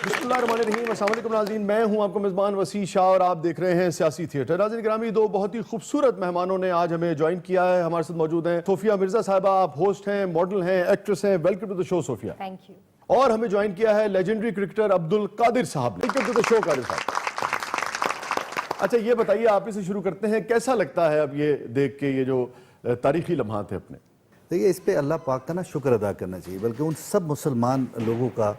बिस्मिल्लाहिर्रहमानिर्रहीम, अस्सलाम वालेकुम नाज़रीन, मैं हूं आपको मेज़बान वसी शाह और आप देख रहे हैं सियासी थिएटर। नाज़रीन गिरामी, दो बहुत ही खूबसूरत मेहमानों ने आज हमें ज्वाइन किया है। हमारे साथ मौजूद हैं सोफिया मिर्जा साहिबा, आप होस्ट हैं, मॉडल हैं, एक्ट्रेस हैं। Welcome to the show Sophia. Thank you. और हमें ज्वाइन किया है legendary cricketer Abdul Qadir sahab. Welcome to the show Qadir sahab. अच्छा ये बताइए, आप इसे शुरू करते हैं, कैसा लगता है अब ये देख के ये जो तारीखी लम्हात है अपने? देखिए, इस पे अल्लाह पाक का ना शुक्र अदा करना चाहिए, बल्कि उन सब मुसलमान लोगों का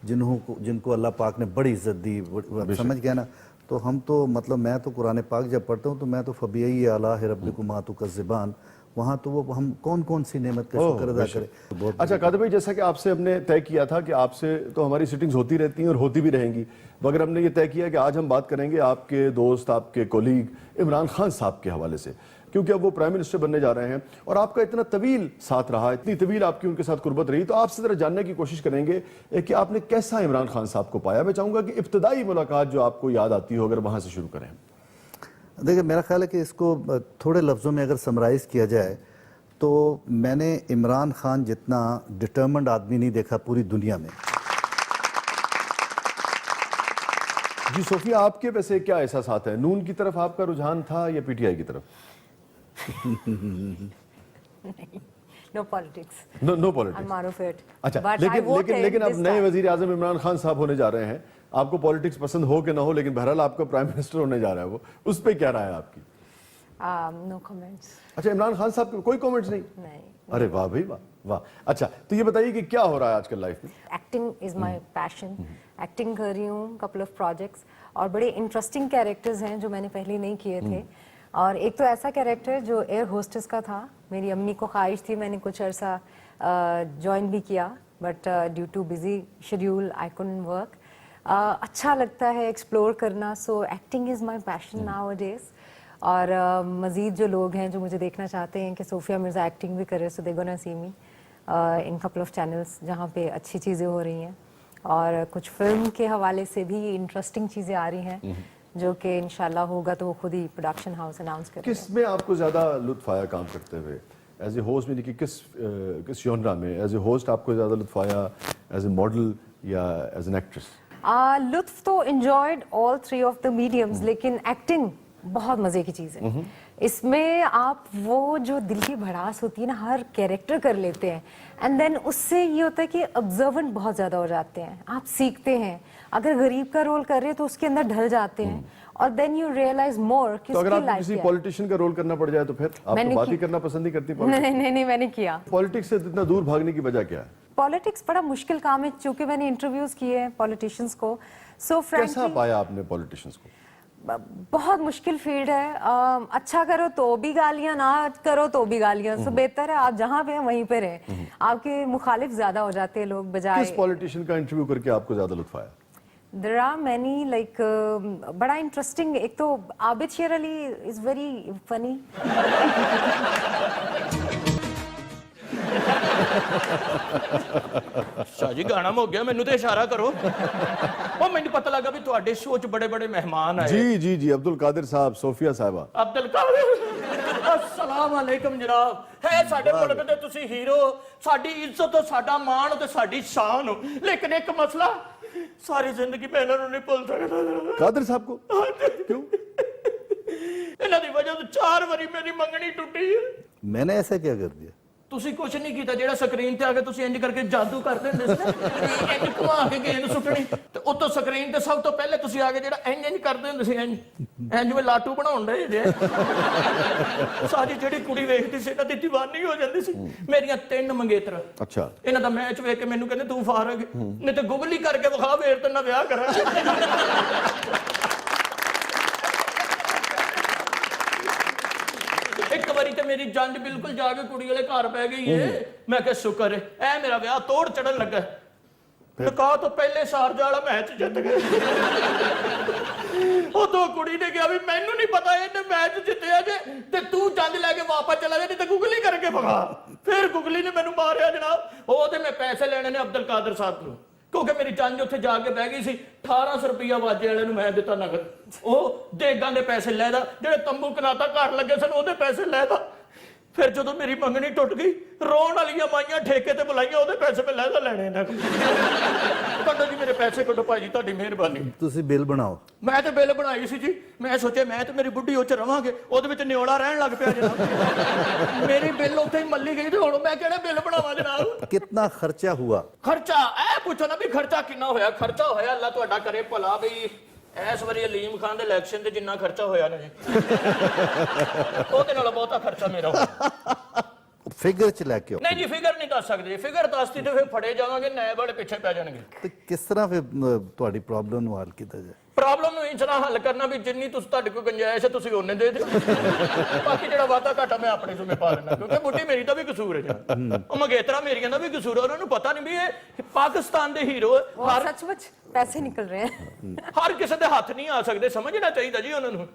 जिनको अल्लाह पाक ने बड़ी इज्जत दी, समझ गया ना। तो हम तो मतलब मैं तो कुरान पाक जब पढ़ता हूँ तो मैं तो फबियई आला रब्बिकुमा तुकज़्ज़िबान, वहाँ तो वो हम कौन कौन सी नेमत का शुक्र अदा करें। बहुत अच्छा कादिर भाई, जैसा कि आपसे हमने तय किया था कि आपसे तो हमारी सिटिंग्स होती रहती हैं और होती भी रहेंगी, मगर हमने ये तय किया कि आज हम बात करेंगे आपके दोस्त, आपके कोलीग इमरान खान साहब के हवाले से, क्योंकि अब वो प्राइम मिनिस्टर बनने जा रहे हैं और आपका इतना तवील साथ रहा, इतनी तवील आपकी उनके साथ कुर्बत रही। तो आपसे जरा जानने की कोशिश करेंगे कि आपने कैसा इमरान खान साहब को पाया। मैं चाहूंगा कि इब्तदाई मुलाकात जो आपको याद आती हो, अगर वहां से शुरू करें। देखिए, मेरा ख्याल है कि इसको थोड़े लफ्ज़ों में अगर समराइज़ किया जाए तो मैंने इमरान खान जितना डिटर्मिन्ड आदमी नहीं देखा पूरी दुनिया में। जी सोफिया, आपके वैसे क्या एहसास है? नून की तरफ आपका रुझान था या पीटीआई की तरफ? No politics, no politics. I'm out of it. अच्छा, But I voted लेकिन अब this नए time. वजीर आजम इमरान खान साहब होने जा रहे हैं। आपको पॉलिटिक्स पसंद हो कि ना हो, लेकिन बहरहाल आपका प्राइम मिनिस्टर होने जा रहा है वो, उस पे क्या राय है आपकी? No comments. अच्छा, इमरान खान साहब के कोई कमेंट्स नहीं? नहीं। अरे वाह भाई वाह वाह। अच्छा, तो ये बताइए कि क्या हो रहा है आजकल लाइफ में? Acting is my passion. Acting कर रही हूँ, कपल ऑफ प्रोजेक्ट्स, और बड़े इंटरेस्टिंग कैरेक्टर्स हैं जो मैंने पहले नहीं किए थे। और एक तो ऐसा कैरेक्टर जो एयर होस्टेस का था, मेरी अम्मी को ख्वाहिश थी, मैंने कुछ अरसा ज्वाइन भी किया, but due to busy schedule I couldn't work. अच्छा लगता है एक्सप्लोर करना, so acting is my passion nowadays. और मज़ीद जो लोग हैं जो मुझे देखना चाहते हैं कि सोफिया मिर्ज़ा एक्टिंग भी करे, so they gonna see me in couple of channels जहाँ पे अच्छी चीज़ें हो रही हैं। और कुछ फिल्म के हवाले से भी इंटरेस्टिंग चीज़ें आ रही हैं जो कि इंशाल्लाह होगा तो वो खुद ही प्रोडक्शन हाउस अनाउंस करेगा। किस में आपको ज्यादा लुत्फ आया काम करते हुए? एज ए होस्ट में कि किस जॉनरा में एज ए होस्ट आपको ज्यादा लुत्फ आया, एज ए मॉडल या एज एन एक्ट्रेस? लुत्फ तो enjoyed all three of the mediums, लेकिन एक्टिंग बहुत मजे की चीज है। इसमें आप वो जो दिल की भड़ास होती है ना, हर कैरेक्टर कर लेते हैं, एंड देन उससे ये होता है कि ऑब्जर्वेंट बहुत ज्यादा हो जाते हैं, आप सीखते हैं। अगर गरीब का रोल कर रहे हैं तो उसके अंदर ढल जाते हैं, और देन यू रियलाइज मोर कि तो अगर आपको किसी पॉलिटिशियन का रोल करना पड़ जाए तो फिर आप तो बात ही करना पसंद नहीं करती? नहीं, मैंने किया। पॉलिटिक्स से इतना दूर भागने की वजह क्या है? पॉलिटिक्स बड़ा मुश्किल काम है, चूंकि मैंने इंटरव्यूज किए हैं पॉलिटिशियंस को। सो कैसा पाया आपने पॉलिटिशियंस को? बहुत मुश्किल फील्ड है। अच्छा करो तो भी गालियां, ना करो तो भी गालियां। सो बेहतर है आप जहां पे हैं वहीं पे रहें। आपके मुखालिफ ज्यादा हो जाते हैं लोग बजाय। किस पॉलिटिशियन का इंटरव्यू करके आपको ज्यादा लुत्फ आया? देयर आर मैनी, लाइक बड़ा इंटरेस्टिंग। एक तो Abid Sher Ali is very funny. Shah ji गाना हो गया, मैनू तो इशारा करो। और मैंने पता लगा भी ਤੁਹਾਡੇ शो च बड़े बड़े मेहमान आए। जी अब्दुल कादिर साहब, सोफिया साहिबा। अब्दुल कादिर, अस्सलाम वालेकुम जनाब। है साडे मुल्क दे तुसी हीरो, साडी इज्जत हो, साडा मान ते साडी शान हो, लेकिन एक मसला, सारी जिंदगी मैं इन्हां नूं नहीं भुल सकदा। कादिर साहब को क्यों? इन्हां दी वजह तो 4 बारी मेरी मंगनी टूटी है। मैंने ऐसा क्या कर दिया? ਤੁਸੀਂ ਕੁਝ ਨਹੀਂ ਕੀਤਾ, ਜਿਹੜਾ ਸਕਰੀਨ ਤੇ ਆ ਕੇ ਤੁਸੀਂ ਇੰਜ ਕਰਕੇ ਜਾਦੂ ਕਰਦੇ ਹੁੰਦੇ ਸੀ ਨਾ, ਇੰਜ ਘੁਮਾ ਕੇ ਗੇਂਦ ਸੁੱਟਣੀ, ਤੇ ਉੱਤੋਂ ਸਕਰੀਨ ਤੇ ਸਭ ਤੋਂ ਪਹਿਲੇ ਤੁਸੀਂ ਆ ਕੇ ਜਿਹੜਾ ਇੰਜ ਕਰਦੇ ਹੁੰਦੇ ਸੀ, ਇੰਜ ਜਿਵੇਂ ਲਾਟੂ ਬਣਾਉਣ ਦੇ ਜੇ। ਸਾਡੀ ਜਿਹੜੀ ਕੁੜੀ ਵੇਖਦੀ ਸੀ ਇਹਨਾਂ ਦੀ دیਵਾਨੀ ਹੋ ਜਾਂਦੀ ਸੀ। ਮੇਰੀਆਂ 3 ਮੰਗੇਤਰ। ਅੱਛਾ। ਇਹਨਾਂ ਦਾ ਮੈਚ ਵੇਖ ਕੇ ਮੈਨੂੰ ਕਹਿੰਦੇ ਤੂੰ ਫਾਰਗ, ਨਹੀਂ ਤੇ ਗੂਗਲ ਹੀ ਕਰਕੇ ਵਿਖਾ, ਫੇਰ ਤੇ ਨਾ ਵਿਆਹ ਕਰਾਂ। ਇੱਕ ਵਾਰੀ ਤੇ ਮੇਰੀ ਜੰਜ ਬਿਲਕੁਲ ਜਾ ਕੇ ਕੁੜੀ ਵਾਲੇ ਘਰ ਪੈ ਗਈ ਏ। ਮੈਂ ਕਿਹਾ ਸ਼ੁਕਰ ਹੈ, ਐ ਮੇਰਾ ਵਿਆਹ ਤੋੜ ਚੜਨ ਲੱਗਾ। ਨਿਕਾਹ ਤੋਂ ਪਹਿਲੇ ਸ਼ਾਰਜਾ ਵਾਲਾ ਮੈਚ ਜਿੱਤ ਗਏ। ਉਦੋਂ ਕੁੜੀ ਨੇ ਕਿਹਾ ਵੀ ਮੈਨੂੰ ਨਹੀਂ ਪਤਾ ਇਹਨੇ ਮੈਚ ਜਿੱਤਿਆ ਜੇ, ਤੇ ਤੂੰ ਜੰਜ ਲੈ ਕੇ ਵਾਪਸ ਚਲਾ ਜਾ, ਨਹੀਂ ਤੇ ਗੁਗਲੀ ਕਰਕੇ ਵਿਖਾ। ਫਿਰ ਗੁਗਲੀ ਨੇ ਮੈਨੂੰ ਮਾਰਿਆ ਜਨਾਬ। ਉਹ ਤੇ ਮੈਂ ਪੈਸੇ ਲੈਣੇ ਨੇ ਅਬਦੁਲ ਕਾਦਰ ਸਾਹਿਬ ਤੋਂ, ਕਿਉਂਕਿ ਮੇਰੀ ਜੰਜ ਉੱਥੇ ਜਾ ਕੇ ਬਹਿ ਗਈ ਸੀ। 1800 ਰੁਪਇਆ ਵਾਜੇ ਵਾਲੇ ਨੂੰ ਮੈਂ ਦਿੱਤਾ ਨਗਦ। ਉਹ ਦੇਗਾਂ ਦੇ ਪੈਸੇ ਲੈਦਾ, ਜਿਹੜੇ ਤੰਬੂ ਕਨਾਤਾ ਘਰ ਲੱਗੇ ਸਨ ਉਹਦੇ ਪੈਸੇ ਲੈਦਾ। ਫਿਰ ਜਦੋਂ ਮੇਰੀ ਮੰਗਣੀ ਟੁੱਟ ਗਈ, ਰੋਣ ਵਾਲੀਆਂ ਮਾਈਆਂ ਠੇਕੇ ਤੇ ਬੁਲਾਈਆਂ, ਉਹਦੇ ਪੈਸੇ ਮੈਂ ਲੈਦਾ ਲੈਣੇ ਇਹਨਾਂ ਕੋਲ। ਕੱਢੋ ਜੀ ਮੇਰੇ ਪੈਸੇ, ਕੱਢੋ ਭਾਜੀ, ਤੁਹਾਡੀ ਮਿਹਰਬਾਨੀ। ਤੁਸੀਂ ਬਿੱਲ ਬਣਾਓ। ਮੈਂ ਤੇ ਬਿੱਲ ਬਣਾਈ ਸੀ ਜੀ, ਮੈਂ ਸੋਚਿਆ ਮੈਂ ਤੇ ਮੇਰੀ ਬੁੱਢੀ ਉਹ ਚ ਰਵਾਂਗੇ, ਉਹਦੇ ਵਿੱਚ ਨਿਓਲਾ ਰਹਿਣ ਲੱਗ ਪਿਆ ਜਨਾਬ। ਮੇਰੀ ਬਿੱਲ ਉੱਥੇ ਹੀ ਮੱਲੀ ਗਈ ਤੇ ਹੁਣ ਮੈਂ ਕਿਹੜੇ ਬਿੱਲ ਬਣਾਵਾਂ ਜਨਾਬ। कितना खर्चा हुआ? ਖਰਚਾ ਇਹ ਪੁੱਛੋ ਨਾ ਵੀ ਖਰਚਾ ਕਿੰਨਾ ਹੋਇਆ। ਖਰਚਾ ਹੋਇਆ, ਅੱਲਾ ਤੁਹਾਡਾ ਕਰੇ ਭਲਾ, ਬਈ ਇਸ ਵਾਰੀ ਅਲੀਮ ਖਾਨ ਦੇ ਇਲੈਕਸ਼ਨ ਤੇ ਜਿੰਨਾ ਖਰਚਾ ਹੋਇਆ ਨਾ ਜੀ, ਉਹਦੇ ਨਾਲ ਬਹੁਤਾ ਖਰਚਾ ਮੇਰਾ ਹੋਇਆ। फिगर च लैके आओ। ਨਹੀਂ ਜੀ ਫਿਗਰ ਨਹੀਂ ਦੱਸ ਸਕਦੇ, ਫਿਗਰ ਦੱਸਦੀ ਤੇ ਫਿਰ ਫੜੇ ਜਾਵਾਂਗੇ, ਨਏ ਵਾਲੇ ਪਿੱਛੇ ਪੈ ਜਾਣਗੇ। ਤੇ ਕਿਸ ਤਰ੍ਹਾਂ ਫਿਰ ਤੁਹਾਡੀ ਪ੍ਰੋਬਲਮ ਨੂੰ ਹੱਲ ਕੀਤਾ ਜਾਏ? ਪ੍ਰੋਬਲਮ ਨੂੰ ਇਸ ਤਰ੍ਹਾਂ ਹੱਲ ਕਰਨਾ ਵੀ ਜਿੰਨੀ ਤੁਸੀਂ ਤੁਹਾਡੇ ਕੋਲ ਗੁੰਜਾਇਸ਼ ਹੈ ਤੁਸੀਂ ਉਹਨੇ ਦੇ ਦਿਓ, ਬਾਕੀ ਜਿਹੜਾ ਵਾਧਾ ਘਾਟਾ ਮੈਂ ਆਪਣੇ ਜ਼ਿੰਮੇ ਪਾ ਲੈਣਾ, ਕਿਉਂਕਿ ਬੁੱਢੀ ਮੇਰੀ ਦਾ ਵੀ ਕਸੂਰ ਹੈ ਜੀ, ਉਹ ਮੰਗੇਤਰਾ ਮੇਰੀਆਂ ਦਾ ਵੀ ਕਸੂਰ ਹੈ। ਉਹਨਾਂ ਨੂੰ ਪਤਾ ਨਹੀਂ ਵੀ ਇਹ ਪਾਕਿਸਤਾਨ ਦੇ ਹੀਰੋ और सचमुच पैसे निकल रहे हैं। ਹਰ ਕਿਸੇ ਦੇ ਹੱਥ ਨਹੀਂ ਆ ਸਕਦੇ, ਸਮਝਣਾ ਚਾਹੀਦਾ ਜੀ ਉਹਨਾਂ ਨੂੰ।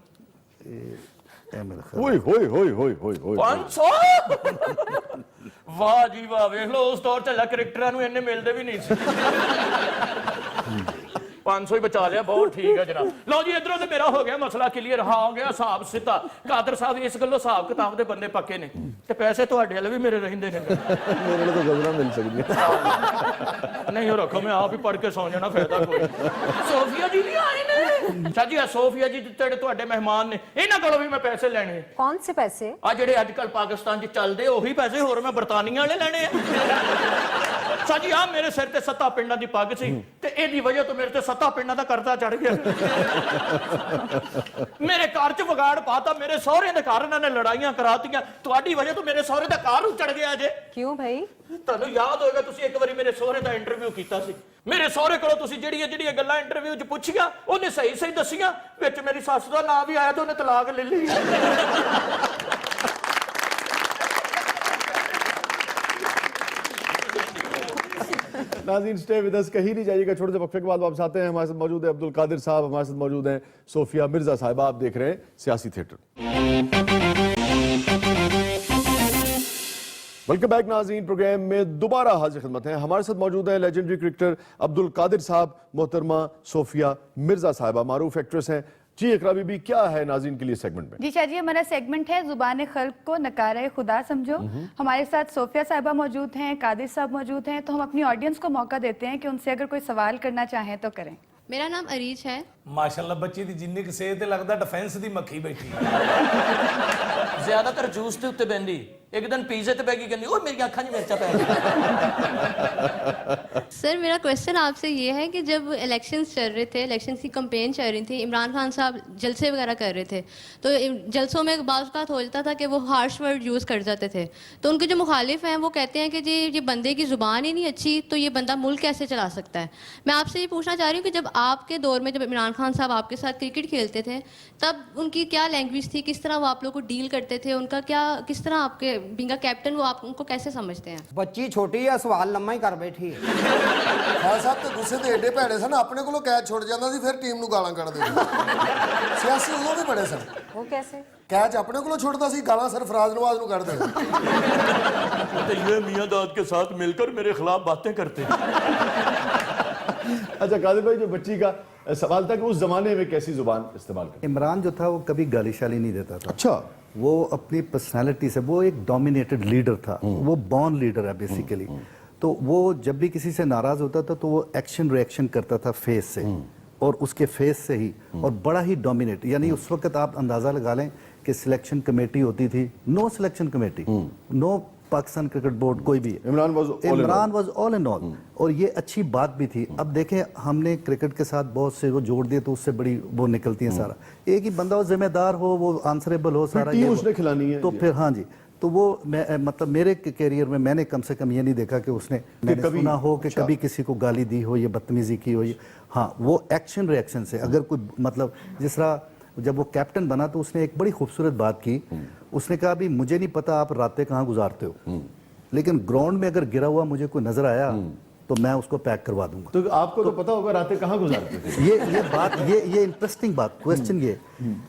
ਇਹ ਮੇਰਾ ਖਿਆਲ। ओए होए होए होए होए होए 500 ਵਾਹ ਜੀ ਵਾਹ, ਵੇਖ ਲਓ ਉਸ ਦੌਰ ਚ ਕ੍ਰਿਕਟਰਾਂ ਨੂੰ ਇੰਨੇ ਮਿਲਦੇ ਵੀ ਨਹੀਂ ਸੀ। 500 ਹੀ ਬਚਾ ਲਿਆ, ਬਹੁਤ ਠੀਕ ਹੈ ਜਨਾਬ। ਲਓ ਜੀ ਇਧਰੋਂ ਤੇ ਮੇਰਾ ਹੋ ਗਿਆ ਮਸਲਾ ਕਲੀਅਰ, ਹਾਂ ਹੋ ਗਿਆ ਹਿਸਾਬ ਸਿੱਧਾ। ਕਾਦਰ ਸਾਹਿਬ ਇਸ ਗੱਲੋਂ ਹਿਸਾਬ ਕਿਤਾਬ ਦੇ ਬੰਦੇ ਪੱਕੇ ਨੇ, ਤੇ ਪੈਸੇ ਤੁਹਾਡੇ ਵਾਲੇ ਵੀ ਮੇਰੇ ਰਹਿੰਦੇ ਨੇ। मेरे लिए तो गजरा मिल सकती है। ਨਹੀਂ ਉਹ ਰੱਖੋ, ਮੈਂ ਆਪ ਹੀ ਪੜ ਕੇ ਸੌ ਜਾਣਾ, ਫਾਇਦਾ ਕੋਈ। ਸੋਫੀਆ ਜੀ ਵੀ ਆਏ ਨੇ। ਅੱਛਾ ਜੀ, ਆ ਸੋਫੀਆ ਜੀ ਜਿਹੜੇ ਤੁਹਾਡੇ ਮਹਿਮਾਨ ਨੇ, ਇਹਨਾਂ ਕੋਲੋਂ ਵੀ ਮੈਂ ਪੈਸੇ ਲੈਣੇ। कौन से पैसे? ਆ ਜਿਹੜੇ ਅੱਜ ਕੱਲ ਪਾਕਿਸਤਾਨ 'ਚ ਚੱਲਦੇ ਉਹੀ ਪੈਸੇ, ਹੋਰ ਮੈਂ ਬਰਤਾਨੀਆ ਵਾਲੇ ਲੈਣੇ ਆ। ਅੱਛਾ ਜੀ, ਆ ਮੇਰੇ ਸਿਰ ਤੇ 7 ਪਿੰਡਾਂ ਦੀ ਪੱਗ ਸੀ, ਤੇ ਇਹਦੀ ਵਜ੍ਹਾ ਤੋਂ ਮੇਰੇ ਤੇ 7 ਪਿੰਡਾਂ ਦਾ ਕਰਜ਼ਾ ਚੜ ਗਿਆ। ਮੇਰੇ ਘਰ 'ਚ ਵਿਗਾੜ ਪਾਤਾ, ਮੇਰੇ ਸਹੁਰੇ ਦੇ ਘਰ ਇਹਨਾਂ ਨੇ ਲੜਾਈਆਂ ਕਰਾਤੀਆਂ, ਤੁਹਾਡੀ ਵਜ੍ਹਾ ਤੋਂ ਮੇਰੇ ਸਹੁਰੇ ਦਾ ਘਰ ਉੱਜੜ ਗਿਆ ਜੇ। क्यों भाई? ਤੁਹਾਨੂੰ ਯਾਦ ਹੋਏਗਾ ਤੁਸੀਂ ਇੱਕ ਵਾਰੀ ਮੇਰੇ ਸਹੁਰੇ ਦਾ ਇੰਟਰਵਿਊ ਕੀਤਾ ਸੀ। ਮੇਰੇ ਸਹੁਰੇ ਕੋਲੋਂ ਤੁਸੀਂ ਜਿਹੜੀਆਂ ਗੱਲਾਂ ਇੰਟਰਵਿਊ 'ਚ ਪੁੱਛੀਆਂ ਉਹਨੇ ਸਹੀ ਦੱਸੀਆਂ, ਵਿੱਚ ਮੇਰੀ ਸੱਸ ਦਾ ਨਾਂ ਵੀ ਆਇਆ ਤੇ ਉਹਨੇ ਤਲਾਕ ਲੈ ਲਈ। नाज़रीन स्टे विद अस, कहीं नहीं जाइएगा, छोटे से वक्फे के बाद वापस आते हैं। हमारे साथ मौजूद है अब्दुल कादिर साहब, हमारे साथ मौजूद हैं सोफिया मिर्जा साहिबा। आप देख रहे हैं सियासी थिएटर। वेलकम बैक नाज़रीन, प्रोग्राम में दोबारा हाजिर खिदमत है। हमारे साथ मौजूद है लेजेंडरी क्रिकेटर अब्दुल कादिर साहब, मोहतरमा सोफिया मिर्जा साहिबा, मारूफ एक्ट्रेस हैं। जी इकरा बीबी, क्या है नाज़रीन के लिए सेगमेंट में? जी शाह जी, हमारा सेगमेंट है जुबान खल्क को नकारा खुदा समझो। हमारे साथ सोफिया साहिबा मौजूद हैं, कादिर साहब मौजूद हैं, तो हम अपनी ऑडियंस को मौका देते हैं कि उनसे अगर कोई सवाल करना चाहें तो करें। मेरा नाम अरीज है। माशाल्लाह, बच्ची दी जिन्नी की सेहत है, लगदा डिफेंस दी मक्खी बैठी। ਜ਼ਿਆਦਾਤਰ ਜੂਸ ਦੇ ਉੱਤੇ ਬੈੰਦੀ, ਇੱਕ ਦਿਨ ਪੀਜ਼ੇ ਤੇ ਬੈ ਗਈ, ਕਹਿੰਦੀ ਓਏ ਮੇਰੀ ਅੱਖਾਂ 'ਚ ਮਿਰਚਾਂ ਪੈ ਗਈਆਂ। सर मेरा क्वेश्चन आपसे ये है कि जब इलेक्शंस चल रहे थे, इलेक्शन की कंपेन चल रही थी, इमरान खान साहब जलसे वगैरह कर रहे थे, तो जलसों में बाज़ औक़ात हो जाता था कि वो हार्श वर्ड यूज़ कर जाते थे, तो उनके जो मुखालिफ हैं वो कहते हैं कि जी ये बंदे की ज़ुबान ही नहीं अच्छी, तो ये बंदा मुल्क कैसे चला सकता है। मैं आपसे ये पूछना चाह रही हूँ कि जब आपके दौर में, जब इमरान खान साहब आपके साथ क्रिकेट खेलते थे, तब उनकी क्या लैंग्वेज थी, किस तरह वो आप लोग को डील करते थे, उनका क्या, किस तरह आपके बीइंग अ कैप्टन वो आप उनको कैसे समझते हैं? ਬੱਚੀ ਛੋਟੀ ਆ, ਸਵਾਲ ਲੰਮਾ ਹੀ ਕਰ ਬੈਠੀ ਹੈ। ਖਾਨ ਸਾਹਿਬ ਤੇ ਗੁੱਸੇ ਤੇ ਏਡੇ ਭੈੜੇ ਸਨ, ਆਪਣੇ ਕੋਲੋਂ ਕੈਚ ਛੁੱਟ ਜਾਂਦਾ ਸੀ, ਫਿਰ ਟੀਮ ਨੂੰ ਗਾਲਾਂ ਕੱਢਦੇ ਸੀ। ਸਿਆਸੀ ਉਦੋਂ ਵੀ ਬੜੇ ਸਨ। वो कैसे? ਕੈਚ ਆਪਣੇ ਕੋਲੋਂ ਛੁੱਟਦਾ ਸੀ, ਗਾਲਾਂ ਸਿਰਫ ਰਾਜ ਨਵਾਜ਼ ਨੂੰ ਕੱਢਦੇ। तो ये मियां दाद के साथ मिलकर मेरे खिलाफ बातें करते। अच्छा कादिर भाई, जो बच्ची का सवाल था कि उस जमाने में कैसी जुबान इस्तेमाल करते? इमरान जो था वो कभी गाली शाली नहीं देता था। अच्छा, वो अपनी पर्सनालिटी से, वो एक डोमिनेटेड लीडर था, वो बॉर्न लीडर है बेसिकली। तो वो जब भी किसी से नाराज होता था तो वो एक्शन रिएक्शन करता था फेस से, और उसके फेस से ही, और बड़ा ही डोमिनेट। यानी उस वक्त आप अंदाजा लगा लें कि सिलेक्शन कमेटी होती थी, no selection committee, no Pakistan cricket board, कोई भी। Imran was all and all, और ये अच्छी बात भी थी। अब देखें, हमने क्रिकेट के साथ बहुत से वो जोड़ दिए, तो उससे बड़ी वो निकलती है सारा। एक ही बंदा वो जिम्मेदार हो, वो आंसरेबल हो, सारा टीम ये उसने खिलानी है। तो फिर हाँ जी, तो वो मैं मतलब मेरे कैरियर में मैंने कम से कम ये नहीं देखा कि उसने, मैंने कभी सुना हो कि कभी किसी को गाली दी हो या बदतमीजी की हो। हाँ, वो एक्शन रिएक्शन से, अगर कोई मतलब जिस तरह जब वो कैप्टन बना तो उसने एक बड़ी खूबसूरत बात की। उसने कहा, भी मुझे नहीं पता आप रातें कहाँ गुजारते हो, लेकिन ग्राउंड में अगर गिरा हुआ मुझे कोई नजर आया तो मैं उसको पैक करवा दूंगा। तो आपको तो पता होगा रातें कहाँ गुजारते थे। ये बात, ये इंटरेस्टिंग बात, क्वेश्चन ये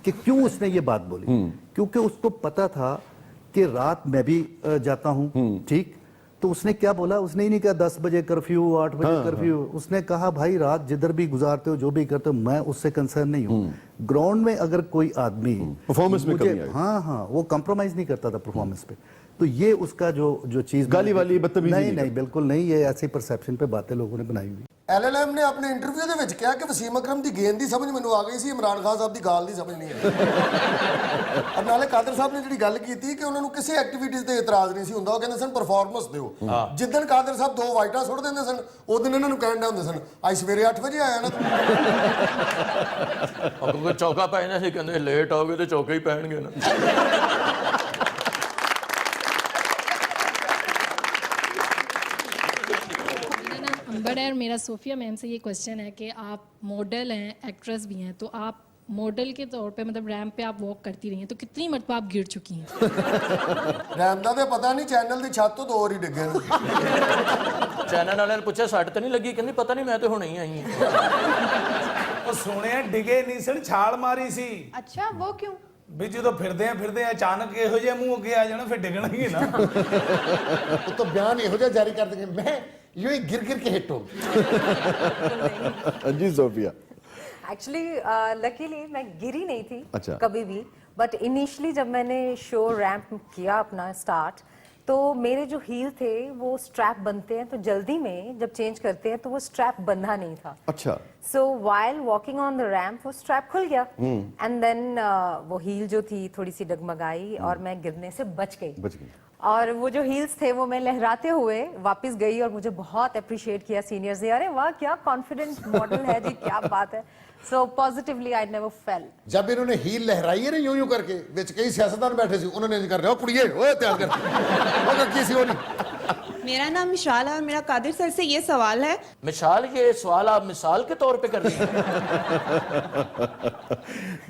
कि क्यों उसने ये बात बोली। क्योंकि उसको पता था कि रात मैं भी जाता हूँ, ठीक। तो उसने क्या बोला, उसने ही नहीं कहा 10 बजे कर्फ्यू, 8 बजे कर्फ्यू। उसने कहा, भाई रात जिधर भी गुजारते हो, जो भी करते हो, मैं उससे कंसर्न नहीं हूँ। ग्राउंड में अगर कोई आदमी परफॉर्मेंस में कमी आई, हाँ, वो कॉम्प्रोमाइज नहीं करता था परफॉर्मेंस पे। तो ये उसका जो चीज गाली वाली बदतमीजी नहीं नहीं नहीं बिल्कुल नहीं, ये ऐसी परसेप्शन पे बातें लोगों ने बनाई हुई। ਐਲਐਲਐਮ ਨੇ ਆਪਣੇ ਇੰਟਰਵਿਊ ਦੇ ਵਿੱਚ ਕਿਹਾ ਕਿ ਵਸੀਮ ਅਕਰਮ ਦੀ ਗੇਂਦ ਦੀ ਸਮਝ ਮੈਨੂੰ ਆ ਗਈ ਸੀ, ਇਮਰਾਨ ਖਾਨ ਸਾਹਿਬ ਦੀ ਗਾਲ ਦੀ ਸਮਝ ਨਹੀਂ ਆਈ। ਔਰ ਨਾਲੇ ਕਾਦਰ ਸਾਹਿਬ ਨੇ ਜਿਹੜੀ ਗੱਲ ਕੀਤੀ ਕਿ ਉਹਨਾਂ ਨੂੰ ਕਿਸੇ ਐਕਟੀਵਿਟੀਜ਼ ਤੇ ਇਤਰਾਜ਼ ਨਹੀਂ ਸੀ ਹੁੰਦਾ, ਉਹ ਕਹਿੰਦੇ ਸਨ ਪਰਫਾਰਮੈਂਸ ਦਿਓ। ਜਿੱਦਣ ਕਾਦਰ ਸਾਹਿਬ 2 ਵਾਈਟਾਂ ਸੁੱਟ ਦਿੰਦੇ ਸਨ ਉਸ ਦਿਨ ਇਹਨਾਂ ਨੂੰ ਕਹਿਣ ਦੇ ਹੁੰਦੇ ਸਨ ਅੱਜ ਸਵੇਰੇ 8 ਵਜੇ ਆਇਆ ਨਾ ਤੂੰ। ਕਿਉਂਕਿ ਚੌਕਾ ਪੈਣਾ ਸੀ, ਕਹਿੰਦੇ ਲੇਟ ਆਓਗੇ ਤੇ ਚੌਕੇ ਹੀ ਪੈਣਗੇ ਨਾ। अंबर है और मेरा सोफिया मैम से ये क्वेश्चन है कि आप मॉडल हैं, एक्ट्रेस भी हैं, तो आप मॉडल के तौर पे मतलब रैंप पे आप वॉक करती रही हैं, तो कितनी मरतबा आप गिर चुकी हैं? ਰੈਮ ਦਾ ਤੇ ਪਤਾ ਨਹੀਂ, ਚੈਨਲ ਦੀ ਛੱਤ ਤੋਂ 2 ਵਾਰੀ ਡਿੱਗੇ ਨੇ। ਚੈਨਲ ਵਾਲਿਆਂ ਨੇ ਪੁੱਛਿਆ ਸੱਟ ਤਾਂ ਨਹੀਂ ਲੱਗੀ, ਕਹਿੰਦੀ ਪਤਾ ਨਹੀਂ ਮੈਂ ਤੇ ਹੁਣੇ ਹੀ ਆਈ ਹਾਂ। ਉਹ ਸੁਣਿਆ ਡਿਗੇ ਨਹੀਂ ਸਨ, ਛਾਲ ਮਾਰੀ ਸੀ। अच्छा वो क्यों? ਵੀ ਜਦੋਂ ਫਿਰਦੇ ਆ ਅਚਾਨਕ ਇਹੋ ਜਿਹਾ ਮੂੰਹ ਅੱਗੇ ਆ ਜਾਣਾ ਫਿਰ ਡਿੱਗਣਾ ਹੀ ਹੈ ਨਾ। ਉਹ ਤਾਂ ਬਿਆਨ ਇਹੋ ਜਿਹਾ ਜਾਰੀ ਕਰ ਦੇਗੇ ਮੈਂ यूं ही गिर गिर के हिट हो। जी सोफिया। एक्चुअली लकीली मैं गिरी नहीं थी अच्छा। कभी भी, बट इनिशियली जब मैंने शो रैंप किया अपना स्टार्ट, तो मेरे जो हील थे वो स्ट्रैप बनते हैं, तो जल्दी में जब चेंज करते हैं तो वो स्ट्रैप बंधा नहीं था। अच्छा। So while walking on the ramp वो स्ट्रैप खुल गया एंड देन वो हील जो थी थोड़ी सी डगमगाई और मैं गिरने से बच गई। और वो जो हील्स थे वो मैं लहराते हुए वापस गई और मुझे बहुत अप्रिशिएट किया सीनियर्स ने, अरे वाह क्या कॉन्फिडेंट मॉडल है जी, क्या बात है। सो पॉजिटिवली आई नेवर फेल। जब इन्होंने हील लहराई है ना यूं यूं करके, विच कई सियासतदान बैठे सी, उन्होंने कर रहे हो कुड़िए ओए तैयार कर वो की सी वो नहीं। मेरा नाम मिशाल है और मेरा कादिर सर से ये सवाल है। मिसाल, ये सवाल आप मिसाल के तौर पे कर रही हैं?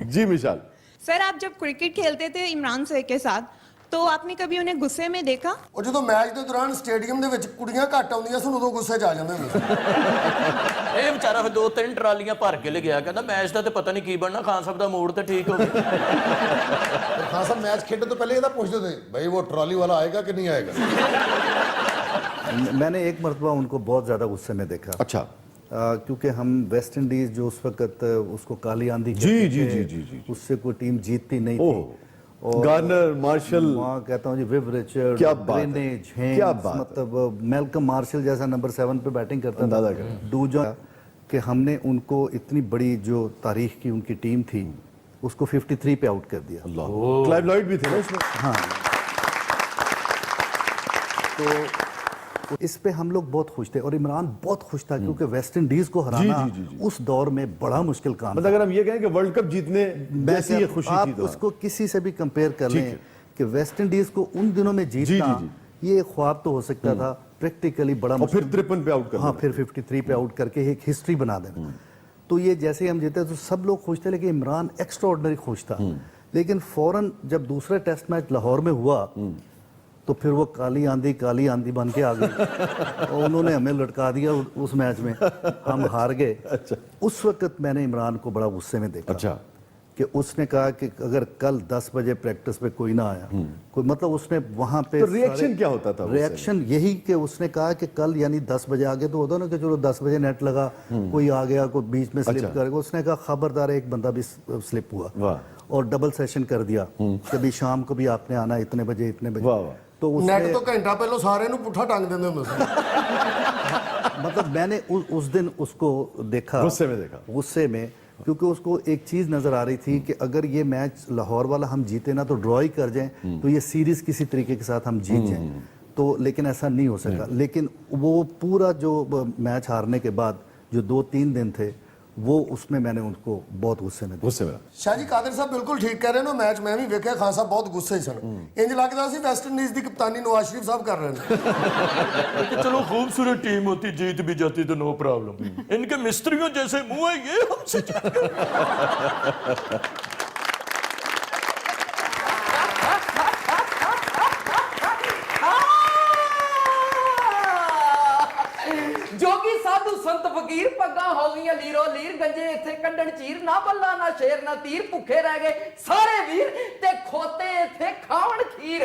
जी मिसाल। सर आप जब क्रिकेट खेलते थे इमरान सर के साथ, तो आपने कभी उन्हें गुस्से में देखा? ਉਹ ਜਦੋਂ ਮੈਚ ਦੇ ਦੌਰਾਨ ਸਟੇਡੀਅਮ ਦੇ ਵਿੱਚ ਕੁੜੀਆਂ ਘੱਟ ਆਉਂਦੀਆਂ ਸਨ ਉਦੋਂ ਗੁੱਸੇ 'ਚ ਆ ਜਾਂਦੇ ਹੁੰਦੇ ਸੀ। ਇਹ ਵਿਚਾਰਾ ਫਿਰ 2-3 ਟਰਾਲੀਆਂ ਭਰ ਕੇ ਲਿਆ, ਕਹਿੰਦਾ ਮੈਚ ਦਾ ਤੇ ਪਤਾ ਨਹੀਂ ਕੀ ਬਣਨਾ, ਖਾਨ ਸਾਹਿਬ ਦਾ ਮੂਡ ਤੇ ਠੀਕ ਹੋ ਗਿਆ। ਖਾਨ ਸਾਹਿਬ ਮੈਚ ਖੇਡਣ ਤੋਂ ਪਹਿਲੇ ਇਹਦਾ ਪੁੱਛਦੇ थे भाई वो ट्रॉली वाला आएगा कि नहीं आएगा। मैंने एक मरतबा उनको बहुत ज़्यादा गुस्से में देखा। अच्छा। क्योंकि हम वेस्ट इंडीज़ जो उस वक्त उसको काली आंधी जी कहते जी थे, जी जी जी। उससे कोई टीम जीतती नहीं थी। गार्नर, मार्शल, वहाँ कहता हूँ जी विव रिचर्ड, क्या बात है, ग्रेनेज, क्या हेंस, बात है। मतलब मेलकम मार्शल जैसा नंबर 7 पे बैटिंग करता अंदाजा था। करें। डूजो कि हमने उनको इतनी बड़ी जो तारीख की उनकी टीम थी उसको 53 पे आउट कर दिया। अल्लाह। क्लाइव लॉयड भी थे ना इसमें। हाँ। तो इस पे हम लोग बहुत खुश थे और इमरान बहुत खुश था क्योंकि वेस्ट इंडीज को हराना जी। उस दौर में बड़ा मुश्किल काम मतलब अगर हम ये कहें कि वर्ल्ड कप जीतने जैसी ये खुशी थी, आप तो उसको किसी से भी कंपेयर कर ठीक लें है। कि वेस्ट इंडीज को उन दिनों में जीतना ये ख्वाब तो हो सकता था, प्रैक्टिकली बड़ा और फिर 53 पे आउट कर हाँ फिर 53 पे आउट करके एक हिस्ट्री बना देना। तो ये जैसे ही हम जीते तो सब लोग खुश थे, लेकिन इमरान एक्स्ट्रा ऑर्डिनरी खुश था। लेकिन फौरन जब दूसरा टेस्ट मैच लाहौर में हुआ तो फिर वो काली आंधी बन के आ गई और उन्होंने हमें लटका दिया उस मैच में, हम हार गए। अच्छा। उस वक्त मैंने इमरान को बड़ा गुस्से में देखा। अच्छा। कि उसने कहा कि अगर कल 10 बजे प्रैक्टिस पे कोई ना आया, कोई मतलब उसने वहां पे तो रिएक्शन क्या होता था? रिएक्शन यही कि उसने कहा कि कल यानी 10 बजे आगे तो होता ना कि चलो 10 बजे नेट लगा, कोई आ गया, कोई बीच में स्लिप अच्छा। करेगा। उसने कहा खबरदार एक बंदा भी स्लिप हुआ। वाह। और डबल सेशन कर दिया कि भी शाम को भी आपने आना इतने बजे इतने बजे। वाह वाह। तो ਨੈਟ ਤੋਂ ਘੰਟਾ ਪਹਿਲਾਂ ਸਾਰਿਆਂ ਨੂੰ ਪੁੱਠਾ ਟੰਗ ਦਿੰਦੇ ਹੁੰਦੇ ਸੀ। मतलब मैंने उस दिन उसको देखा गुस्से में, क्योंकि उसको एक चीज नजर आ रही थी कि अगर ये मैच लाहौर वाला हम जीते ना तो ड्रॉ ही कर जाएं तो ये सीरीज किसी तरीके के साथ हम जीत जाएं। तो लेकिन ऐसा नहीं हो सका। लेकिन वो पूरा जो मैच हारने के बाद जो 2-3 दिन थे वो उसमें मैंने उनको बहुत गुस्से में शाह जी कादिर साहब बिल्कुल ठीक कह रहे हैं। मैच मैं भी वेख्या, खान साहब बहुत गुस्से सन। इंज लगता सी वेस्ट इंडीज की कप्तानी नवाज शरीफ साहब कर रहे हैं। कि चलो खूबसूरत टीम होती, जीत भी जाती तो नो प्रॉब्लम, इनके मिस्त्रियों जैसे मुंह है ये हमसे जोगी साधु संत फकीर पग्गा हो गई लीरो लीर गंजे इथे कंडन चीर ना बल्ला ना शेर ना तीर भुखे रह गए सारे वीर ते खोते इथे खावन खीर।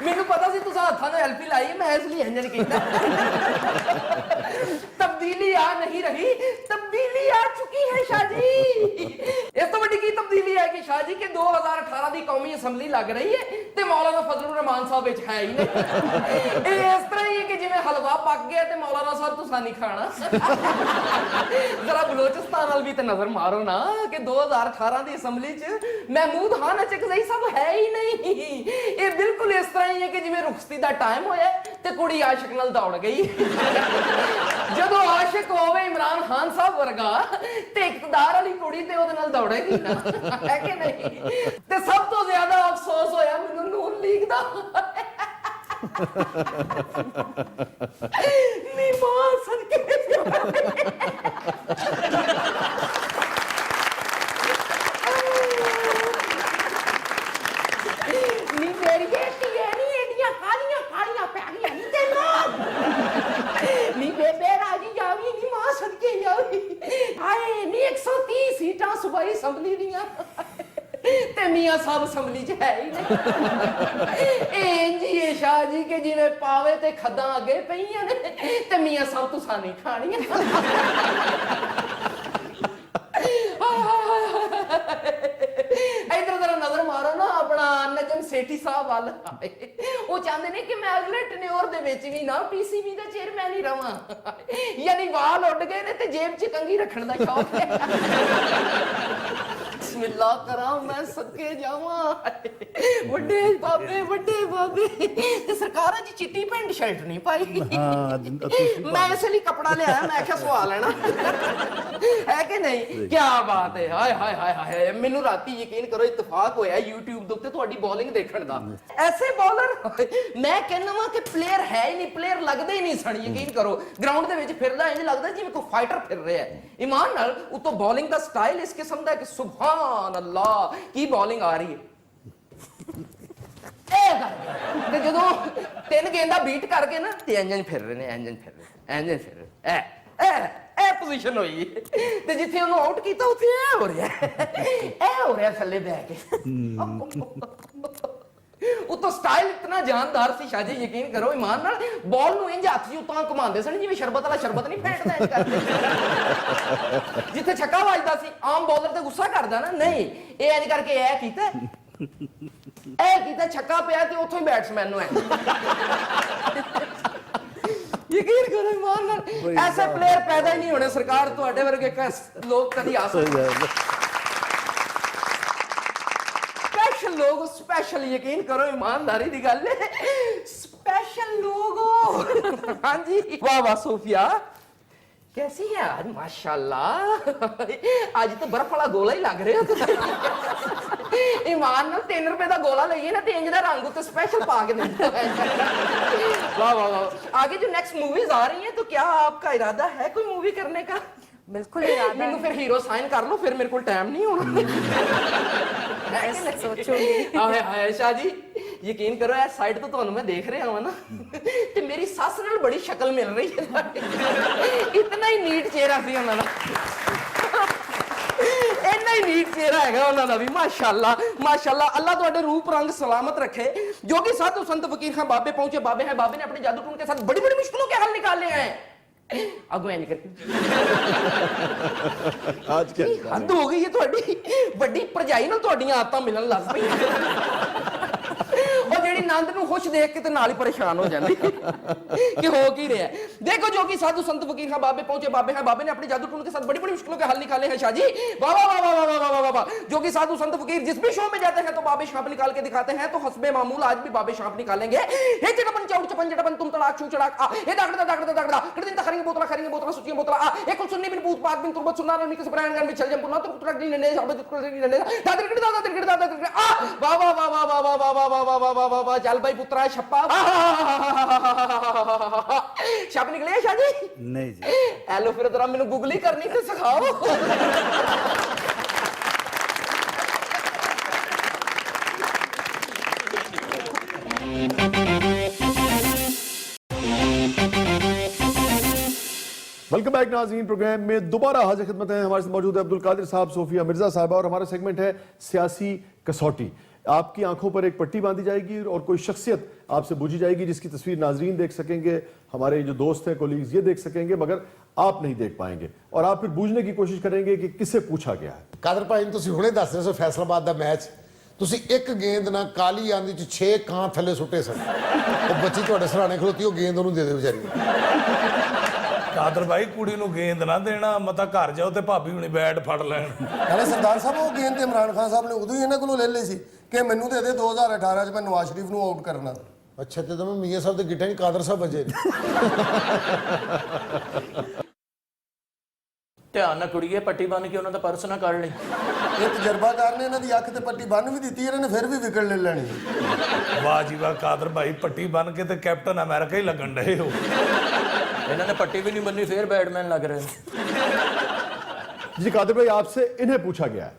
मैनू पता सी तुस हथ हथा ने एलपी लाई मैं इसलिए इंजन कीता तब्दीली आ नहीं रही तब्दीली आ चुकी है शाह जी इस तो बड़ी की तब्दीली है कि शाह जी के 2018 ਦੀ ਕੌਮੀ ਅਸੈਂਬਲੀ ਲੱਗ ਰਹੀ ਹੈ ਤੇ ਮੌਲਾਨਾ ਫਜ਼ਲੁਰ ਰਹਿਮਾਨ ਸਾਹਿਬ ਵਿੱਚ ਹੈ ਹੀ ਨਹੀਂ ਇਹ ਇਸ ਤਰ੍ਹਾਂ ਹੀ ਹੈ ਕਿ ਜਿਵੇਂ ਹਲਵਾ ਪੱਕ ਗਿਆ ਤੇ ਮੌਲਾਨਾ ਸਾਹਿਬ ਤੁਸੀਂ ਨਹੀਂ ਖਾਣਾ ਜ਼ਰਾ ਬਲੋਚਿਸਤਾਨ ਵੱਲ ਵੀ ਤੇ ਨਜ਼ਰ ਮਾਰੋ ਨਾ ਕਿ 2018 ਦੀ ਅਸੈਂਬਲੀ 'ਚ ਮਹਿਮੂਦ ਖਾਨ ਅਚਕਜ਼ਈ ਸਾਹਿਬ ਹੈ ਹੀ ਨਹੀਂ ਇਹ ਬਿਲਕੁਲ ਇਸ ਤਰ੍ਹਾਂ ਹੀ ਹੈ ਕਿ ਜਿਵੇਂ ਰੁਖਸਤੀ ਦਾ ਟਾਈਮ ਹੋਇਆ ਤੇ ਕੁੜੀ ਆਸ਼ਿਕ ਨਾਲ ਦੌੜ ਗਈ ਜਦੋਂ ਆਸ਼ਿਕ ਹੋਵੇ ਇਮਰਾਨ ਖਾਨ ਸਾਹਿਬ ਵਰਗਾ ਤੇ ਇਕਤਦਾਰ ਵਾਲੀ ਕੁੜੀ ਤੇ ਉਹਦੇ ਨਾਲ ਦੌੜੇਗੀ ਨਾ ਹੈ ਕਿ ਨਹੀਂ ਤੇ ਸਭ ਤੋਂ ਜ਼ਿਆਦਾ ਅਫਸੋਸ ਹੋਇਆ ਮੈਨੂੰ ਨੂਨ ਲੀਗ ਦਾ ਨੀ ਮਾਂ ਸਦਕੇ ਨੀ ਮੇਰੀਏ ਧੀਏ ਨੀ ਏਡੀਆਂ ਕਾਲੀਆਂ ਕਾਲੀਆਂ ਪੈ ਗਈਆਂ ਨੀ ਤੈਨੂੰ ਨੀ ਬੇਬੇ ਰਾਜੀ ਜਾਵੀ ਨੀ ਮਾਂ ਸਦਕੇ ਜਾਵੀ ਹਾਏ ਨੀ 130 ਸੀਟਾਂ ਸੂਬਾਈ ਅਸੈਂਬਲੀ ਦੀਆਂ ਤੇ ਮੀਆਂ ਸਾਹਿਬ ਅਸੈਂਬਲੀ 'ਚ ਹੈ ਹੀ ਨਹੀਂ ਇੰਜ ਹੀ ਹੈ ਸ਼ਾਹ ਜੀ ਕਿ ਜਿਵੇਂ ਪਾਵੇ ਤੇ ਖੱਦਾਂ ਅੱਗੇ ਪਈਆਂ ਨੇ ਤੇ ਮੀਆਂ ਸਾਹਿਬ ਤੁਸੀਂ ਨਹੀਂ ਖਾਣੀਆਂ ਇਧਰ ਜ਼ਰਾ ਨਜ਼ਰ ਮਾਰੋ ਨਾ ਆਪਣਾ ਨਜਮ ਸੇਠੀ ਸਾਹਿਬ ਵੱਲ ਉਹ ਚਾਹੁੰਦੇ ਨੇ ਕਿ ਮੈਂ ਅਗਲੇ ਟਨਿਓਰ ਦੇ ਵਿੱਚ ਵੀ ਨਾ ਪੀਸੀਬੀ ਦਾ ਚੇਅਰਮੈਨ ਹੀ ਰਵਾਂ ਯਾਨੀ ਵਾਲ ਉੱਡ ਗਏ ਨੇ ਤੇ ਜੇਬ 'ਚ ਕੰਘੀ ਰੱਖਣ ਦਾ ਸ਼ੌਕ ਹੈ ਬਿਸਮਿਲ੍ਲਾ ਕਰਾਂ ਮੈਂ ਸਦਕੇ ਜਾਵਾਂ ਵੱਡੇ ਬਾਬੇ ਤੇ ਸਰਕਾਰਾਂ ਦੀ ਚਿੱਟੀ ਪੈਂਟ ਸ਼ਰਟ ਨਹੀਂ ਪਾਈ ਮੈਂ ਇਸ ਲਈ ਕਪੜਾ ਲਿਆਇਆ ਮੈਂ ਕਿਹਾ ਸਵਾ ਲੈਣਾ ਹੈ ਕਿ ਨਹੀਂ ਕੀ ਬਾਤ ਹੈ ਹਾਏ ਹਾਏ ਹਾਏ ਹਾਏ ਮੈਨੂੰ ਰਾਤੀ ਯਕੀਨ ਕਰੋ ਇਤਫਾਕ ਹੋਇਆ YouTube ਦੇ ਉੱਤੇ ਤੁਹਾਡੀ ਬੋਲਿੰਗ ਦੇਖਣ ਦਾ ਐਸੇ ਬੋਲਰ ਮੈਂ ਕਹਿੰਦਾ ਵਾਂ ਕਿ ਪਲੇਅਰ ਹੈ ਹੀ ਨਹੀਂ ਪਲੇਅਰ ਲੱਗਦੇ ਹੀ ਨਹੀਂ ਸਣ ਯਕੀਨ ਕਰੋ ਗਰਾਊਂਡ ਦੇ ਵਿੱਚ ਫਿਰਦਾ ਇੰਜ ਲੱਗਦਾ ਜਿਵੇਂ ਕੋਈ ਫਾਈਟਰ ਫਿਰ ਰਿਹਾ ਹੈ ਇਮਾਨ ਨਾਲ ਉਤੋਂ ਬੋਲਿੰਗ ਦਾ ਸਟਾਈਲ ਇਸ ਕਿਸਮ ਦਾ ਕਿ ਸੁਭਾਨ ਅੱਲਾਹ ਕੀ ਬੋਲਿੰਗ ਆ ਰਹੀ ਹੈ ਇਹ ਤੇ ਜਦੋਂ ਤਿੰਨ ਗੇਂਦਾਂ ਬੀਟ ਕਰਕੇ ਨਾ ਤੇ ਇੰਜ ਫਿਰ ਰਹੇ ਨੇ ਇੰਜ ਫਿਰ ਰਹੇ ਇਹ ਪੋਜੀਸ਼ਨ ਹੋਈ ਤੇ ਜਿੱਥੇ ਉਹਨੂੰ ਆਊਟ ਕੀਤਾ ਉੱਥੇ ਇਹ ਹੋ ਰਿਹਾ ਥੱਲੇ ਬਹਿ ਕੇ ਉਤੋਂ ਸਟਾਈਲ ਇਤਨਾ ਜਾਨਦਾਰ ਸੀ ਸ਼ਾਹ ਜੀ ਯਕੀਨ ਕਰੋ ਇਮਾਨ ਨਾਲ ਬਾਲ ਨੂੰ ਇੰਜ ਹੱਥ 'ਚ ਉਤਾਂ ਘੁਮਾਉਂਦੇ ਸਨ ਜਿਵੇਂ ਸ਼ਰਬਤ ਵਾਲਾ ਸ਼ਰਬਤ ਨਹੀਂ ਫੇਟਦਾ ਇੰਜ ਕਰਦੇ ਜਿੱਥੇ ਛੱਕਾ ਵੱਜਦਾ ਸੀ ਆਮ ਬੌਲਰ ਤੇ ਗੁੱਸਾ ਕਰਦਾ ਨਾ ਨਹੀਂ ਇਹ ਇੰਜ ਕਰਕੇ ਇਹ ਕੀਤਾ ਛੱਕਾ ਪਿਆ ਤੇ ਉੱਥੋਂ ਹੀ ਬੈਟਸਮੈਨ ਨੂੰ ਯਕੀਨ ਕਰੋ ਇਮਾਨ ਨਾਲ ਐਸੇ ਪਲੇਅਰ ਪੈਦਾ ਹੀ ਨਹੀਂ ਹੋਣੇ ਸਰਕਾਰ ਤੁਹਾਡੇ ਵਰਗੇ ਲੋਕ ਕਦੀ ਆ ਸਕਦੇ ਲੋਗ स्पेशल यकीन करो ईमानदारी दी गल है स्पेशल लोगो हाँ जी वाह वाह सोफिया कैसी है आज माशाल्लाह आज तो बर्फ वाला गोला ही लग रहे हो ईमान नाल 3 रुपए का गोला लईए ना ते इंज दा रंग उत्ते स्पेशल पा के देता है वाह वाह वाह आगे जो नेक्स्ट मूवीज आ रही हैं तो क्या आपका इरादा है कोई मूवी करने का बिल्कुल इरादा मैनू फिर हीरो साइन कर लो फिर मेरे को टाइम नहीं होना सोचूंगी हाय हाय शाह जी यकीन करो इस साइड तो ਤੁਹਾਨੂੰ मैं देख रहा हूं ना ਤੇ ਮੇਰੀ ਸੱਸ ਨਾਲ ਬੜੀ ਸ਼ਕਲ ਮਿਲ ਰਹੀ ਹੈ ਇਤਨਾ ਹੀ ਨੀਟ ਚਿਹਰਾ ਸੀ ਉਹਨਾਂ ਦਾ ਇੰਨਾ ਹੀ ਨੀਟ ਚਿਹਰਾ ਹੈਗਾ ਉਹਨਾਂ ਦਾ ਵੀ ਮਾਸ਼ਾਅੱਲਾ ਮਾਸ਼ਾਅੱਲਾ ਅੱਲਾ ਤੁਹਾਡੇ रूप रंग सलामत रखे जो कि साधु संत फकीर खां बाबे पहुंचे बाबे हैं बाबे ने अपने जादू टून के साथ बड़ी बड़ी मुश्किलों के हल निकाले हैं अगो इंज करके आज क्या हद हो गई है ਤੁਹਾਡੀ ਵੱਡੀ ਭਰਜਾਈ ਨਾਲ ਤੁਹਾਡੀਆਂ ਆਦਤਾਂ ਮਿਲਣ ਲੱਗ ਪਈਆਂ ਉਹ ਜਿਹੜੀ ਨੰਦ ਨੂੰ ਖੁਸ਼ ਦੇਖ ਕੇ ਤੇ ਨਾਲ ਹੀ ਪਰੇਸ਼ਾਨ ਹੋ ਜਾਂਦੀ कि हो की रहा है देखो जो कि साधु संत फकीर खां बाबे पहुंचे बाबे हैं बाबे ने अपने जादू टून के साथ बड़ी बड़ी मुश्किलों के हल निकाले हैं शाह जी वाह वाह वाह वाह वाह वाह वाह जो कि साधु संत फकीर जिस भी शो में जाते हैं तो बाबे शाप निकाल के दिखाते हैं तो हस्बे मामूल आज भी बाबे शाप निकालेंगे हे चटपन चौड़ चपन चटपन तुम तड़ाक छू चड़ाक आ हे दागड़ा कितने खरेंगे बोतला सुचियां बोतला आ एक कुल सुन्नी बिन पूत पाक बिन तुरबत सुन्ना ने किस ब्रांड गन में चल जम पुना तो तुरक नी ने शाबत तुरक नी ने दादर किड़ आ वाह वाह वाह वाह वाह वाह वाह वाह वाह वाह वाह वाह चल भाई पुत्रा छप्पा छप निकले शाह जी नहीं जी हेलो फिर जरा मैंने गूगली करनी ते सिखाओ वेलकम बैक नाज़रीन प्रोग्राम में दोबारा हाजिर खिदमत है हमारे साथ मौजूद है अब्दुल कादिर साहब सोफिया मिर्जा साहबा और हमारा सेगमेंट है सियासी कसौटी आपकी आंखों पर एक पट्टी बांधी जाएगी और कोई शख्सियत आपसे पूछी जाएगी जिसकी तस्वीर नाजरीन देख सकेंगे, हमारे जो दोस्त हैं कोलीग्स ये देख सकेंगे, मगर आप नहीं देख पाएंगे और आप फिर बूझने की कोशिश करेंगे कि किससे पूछा गया है। ਕਾਦਰ ਭਾਈ ਨੂੰ ਤੁਸੀਂ ਹੁਣੇ ਦੱਸ ਰਹੇ ਸੋ ਫੈਸਲਾਬਾਦ ਦਾ ਮੈਚ, ਤੁਸੀਂ ਇੱਕ ਗੇਂਦ ਨਾਲ ਕਾਲੀ ਆਂਦੀ ਚ 6 ਕਾਂ ਥੱਲੇ ਸੁੱਟੇ ਸਨ। ਉਹ ਬੱਚੀ ਤੁਹਾਡੇ ਸਰਾਣੇ ਖਲੋਤੀ, ਉਹ ਗੇਂਦ ਉਹਨੂੰ ਦੇ ਦੇ ਵਿਚਾਰੀ ਨੂੰ। ਕਾਦਰ ਭਾਈ ਕੁੜੀ ਨੂੰ ਗੇਂਦ ਨਾ ਦੇਣਾ, ਮਤਾ ਘਰ ਜਾਓ ਤੇ ਭਾਬੀ ਹੁਣੀ ਬੈਟ ਫੜ ਲੈਣ। ਨਾਲੇ ਸਰਦਾਰ ਸਾਹਿਬ ਉਹ ਗੇਂਦ ਤੇ ਇਮਰਾਨ ਖਾਨ ਸਾਹਿਬ ਨੇ ਉਦੋਂ ਹੀ ਇਹਨਾਂ ਕੋਲੋਂ ਲੈ ਲਈ ਸੀ ਕਿ ਮੈਨੂੰ ਦੇ ਦੇ 2018 ਚ ਮੈਂ ਨਵਾਜ਼ ਸ਼ਰੀਫ ਨੂੰ ਆਊਟ ਕਰਨਾ। ਅੱਛਾ ਤੇ ਮੈਂ ਮੀਆਂ ਸਾਹਿਬ ਦੇ ਗਿੱਟੇ 'ਚ ਕਾਦਰ ਸਾਹਿਬ ਵਜੇ। ਧਿਆਨ ਨਾਲ ਕੁੜੀਏ, ਪੱਟੀ ਬੰਨ ਕੇ ਉਹਨਾਂ ਦਾ ਪਰਸ ਨਾ ਕੱਢ ਲਈ। ਇਹ ਤਜਰਬਾਕਾਰ ਨੇ ਇਹਨਾਂ ਦੀ ਅੱਖ ਤੇ ਪੱਟੀ ਬੰਨ ਵੀ ਦਿੱਤੀ, ਇਹਨਾਂ ਨੇ ਫਿਰ ਵੀ ਵਿਕਟ ਲੈ ਲੈਣੀ। ਵਾਹ ਜੀ ਵਾਹ ਕਾਦਰ ਭਾਈ, ਪੱਟੀ ਬੰਨ ਕੇ ਤੇ ਕੈਪਟਨ ਅਮਰੀਕਾ ਹੀ ਲੱਗਣ ਡਏ ਹੋ। ਇਹਨਾਂ ਨੇ ਪੱਟੀ ਵੀ ਨਹੀਂ ਬੰਨੀ, ਫੇਰ ਬੈਟਮੈਨ ਲੱਗ ਰਹੇ ਨੇ। जी कादिर भाई, आपसे इन्हें पूछा गया है।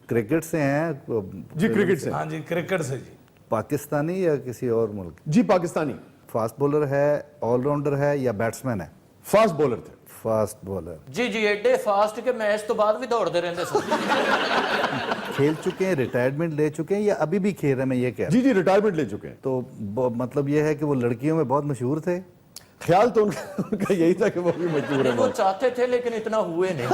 क्रिकेट से हैं जी क्रिकेट से। हाँ जी क्रिकेट से जी। पाकिस्तानी या किसी और मुल्क? जी पाकिस्तानी। फास्ट बॉलर है, ऑलराउंडर है या बैट्समैन है? फास्ट बॉलर थे। Fast bowler. ਜੀ ਜੀ ਐਡੇ ਫਾਸਟ ਕਿ ਮੈਚ ਤੋਂ ਬਾਅਦ ਵੀ ਦੌੜਦੇ ਰਹਿੰਦੇ ਸਨ। खेल चुके हैं, रिटायरमेंट ले चुके हैं या अभी भी खेल रहे हैं, मैं ये कह रहा जी जी रिटायरमेंट ले चुके हैं। हूं। तो मतलब ये है कि वो लड़कियों में बहुत मशहूर थे। ख्याल तो उनका यही था कि वो भी मजबूर है वो चाहते थे लेकिन इतना हुए नहीं।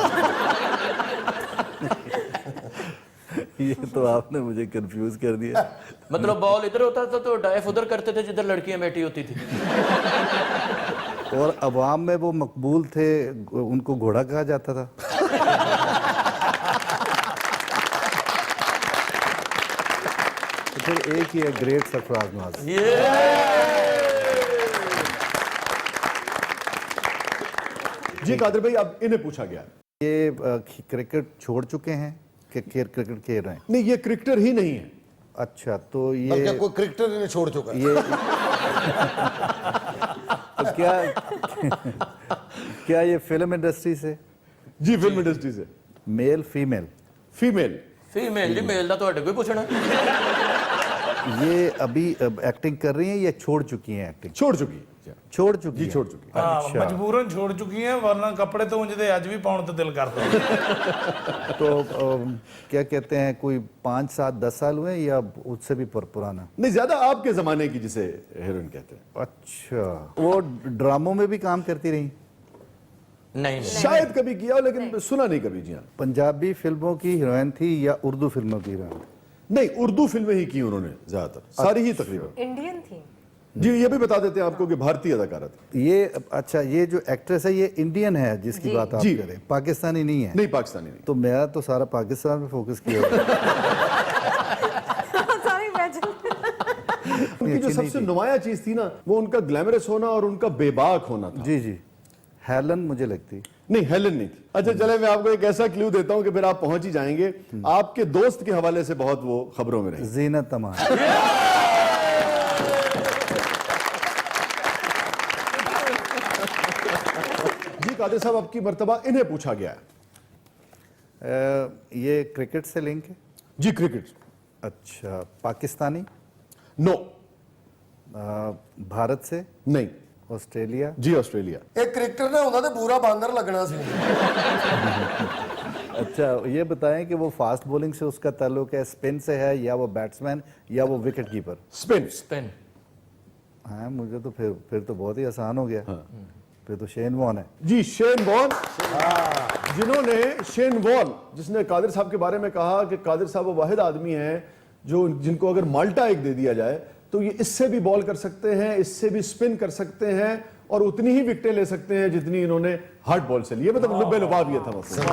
ये तो आपने मुझे कंफ्यूज कर दिया। मतलब बॉल इधर होता था तो डाइव उधर करते थे जिधर लड़कियां बैठी होती थी। और अवाम में वो मकबूल थे, उनको घोड़ा कहा जाता था। तो फिर एक ही है, ग्रेट सरफराज नवाज। जी कादिर भाई, अब इन्हें पूछा गया है। ये क्रिकेट छोड़ चुके हैं कि क्रिकेट खेल रहे हैं? नहीं, ये क्रिकेटर ही नहीं है। अच्छा, तो ये बल्कि कोई क्रिकेटर इन्हें छोड़ चुका है। ये तो क्या ये फिल्म इंडस्ट्री से? जी फिल्म इंडस्ट्री से। Male female? फीमेल। फीमेल जी, मेल ਦਾ ਤੁਹਾਡੇ ਕੋਈ ਪੁੱਛਣਾ। ये अभी एक्टिंग कर रही हैं या छोड़ चुकी हैं एक्टिंग? छोड़ चुकी है। छोड़ चुकी जी हैं। छोड़ चुकी है। हाँ मजबूरन छोड़ चुकी हैं, वरना कपड़े तो उनके आज भी पाउन तो दिल करता है। तो क्या कहते हैं, कोई 5, 7, 10 साल हुए या उससे भी पुराना? नहीं, ज्यादा आपके जमाने की जिसे हीरोइन कहते हैं। अच्छा, वो ड्रामों में भी काम करती रही? नहीं शायद कभी किया हो लेकिन सुना नहीं कभी। जी हाँ। पंजाबी फिल्मों की हीरोइन थी या उर्दू फिल्मों की हीरोइन? नहीं, उर्दू फिल्में ही की उन्होंने ज्यादातर, सारी ही तकरीबन। इंडियन थी जी, ये भी बता देते हैं आपको कि भारतीय अदाकारा थी। ये अच्छा, ये जो एक्ट्रेस है ये इंडियन है जिसकी बात आप जी। कर रहे हैं, पाकिस्तानी नहीं है? नहीं, पाकिस्तानी नहीं। तो मेरा तो सारा पाकिस्तान पे फोकस किया हुआ है। Sorry imagine. उनकी जो सबसे नुमाया चीज थी ना, वो उनका ग्लैमरस होना और उनका बेबाक होना था। जी जी। हेलन मुझे लगती। नहीं, हेलन नहीं थी। अच्छा चले, मैं आपको एक ऐसा क्लू देता हूं कि फिर आप पहुंच ही जाएंगे। आपके दोस्त के हवाले से बहुत वो खबरों में रही। जीनत अमान। जी कादिर साहब, आपकी मर्तबा इन्हें पूछा गया है। ये क्रिकेट से लिंक है? जी क्रिकेट। अच्छा, पाकिस्तानी? नो। भारत से? नहीं। ऑस्ट्रेलिया? जी ऑस्ट्रेलिया। ਇਹ ਕ੍ਰਿਕਟਰ ਨਾ ਹੁੰਦਾ ਤੇ ਪੂਰਾ ਬਾਂਦਰ ਲੱਗਣਾ ਸੀ। अच्छा, ये बताएं कि वो फास्ट बॉलिंग से उसका ताल्लुक है, स्पिन से है या वो बैट्समैन या वो विकेट कीपर? स्पिन। स्पिन। हाँ, मुझे तो फिर तो बहुत ही आसान हो गया। फिर तो शेन वॉन है। जी शेन वॉन, जिन्होंने शेन वॉन, जिसने कादिर साहब के बारे में कहा कि कादिर साहब वो वाहिद आदमी हैं जो जिनको अगर माल्टा एक दे दिया जाए तो ये इससे भी बॉल कर सकते हैं, इससे भी स्पिन कर सकते हैं और उतनी ही विकेटें ले सकते हैं जितनी इन्होंने हार्ड बॉल से लिए। मतलब लुब्बे लुबाब ये था मतलब।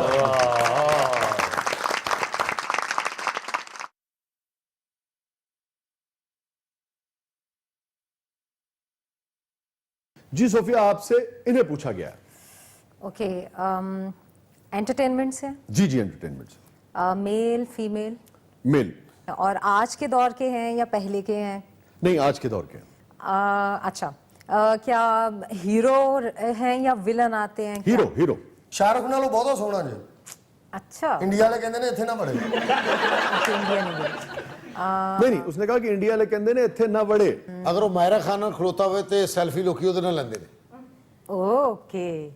जी सोफिया, आपसे इन्हें पूछा गया है। ओके, एंटरटेनमेंट से? जी जी एंटरटेनमेंट से। Male female? मेल। और आज के दौर के हैं या पहले के हैं? नहीं, आज के दौर के। अच्छा, क्या हीरो हैं या विलन आते हैं? हीरो। हीरो। ਸ਼ਾਹਰੁਖ ਨਾਲੋਂ ਬਹੁਤਾ ਸੋਹਣਾ ਜੀ। अच्छा, ਇੰਡੀਆ ਵਾਲੇ ਕਹਿੰਦੇ ਨੇ ਇੱਥੇ ਨਾ ਬੜੇ। इंडियन नहीं नहीं, उसने कहा कि इंडिया वाले कहते ने इत्थे ना बड़े। ਅਗਰ ਉਹ ਮਾਇਰਾ ਖਾਨ ਨਾਲ ਖਲੋਤਾ ਹੋਵੇ ਤੇ ਸੈਲਫੀ ਲੋਕੀ ਉਹਦੇ ਨਾਲ ਲੈਂਦੇ ਨੇ। ओके,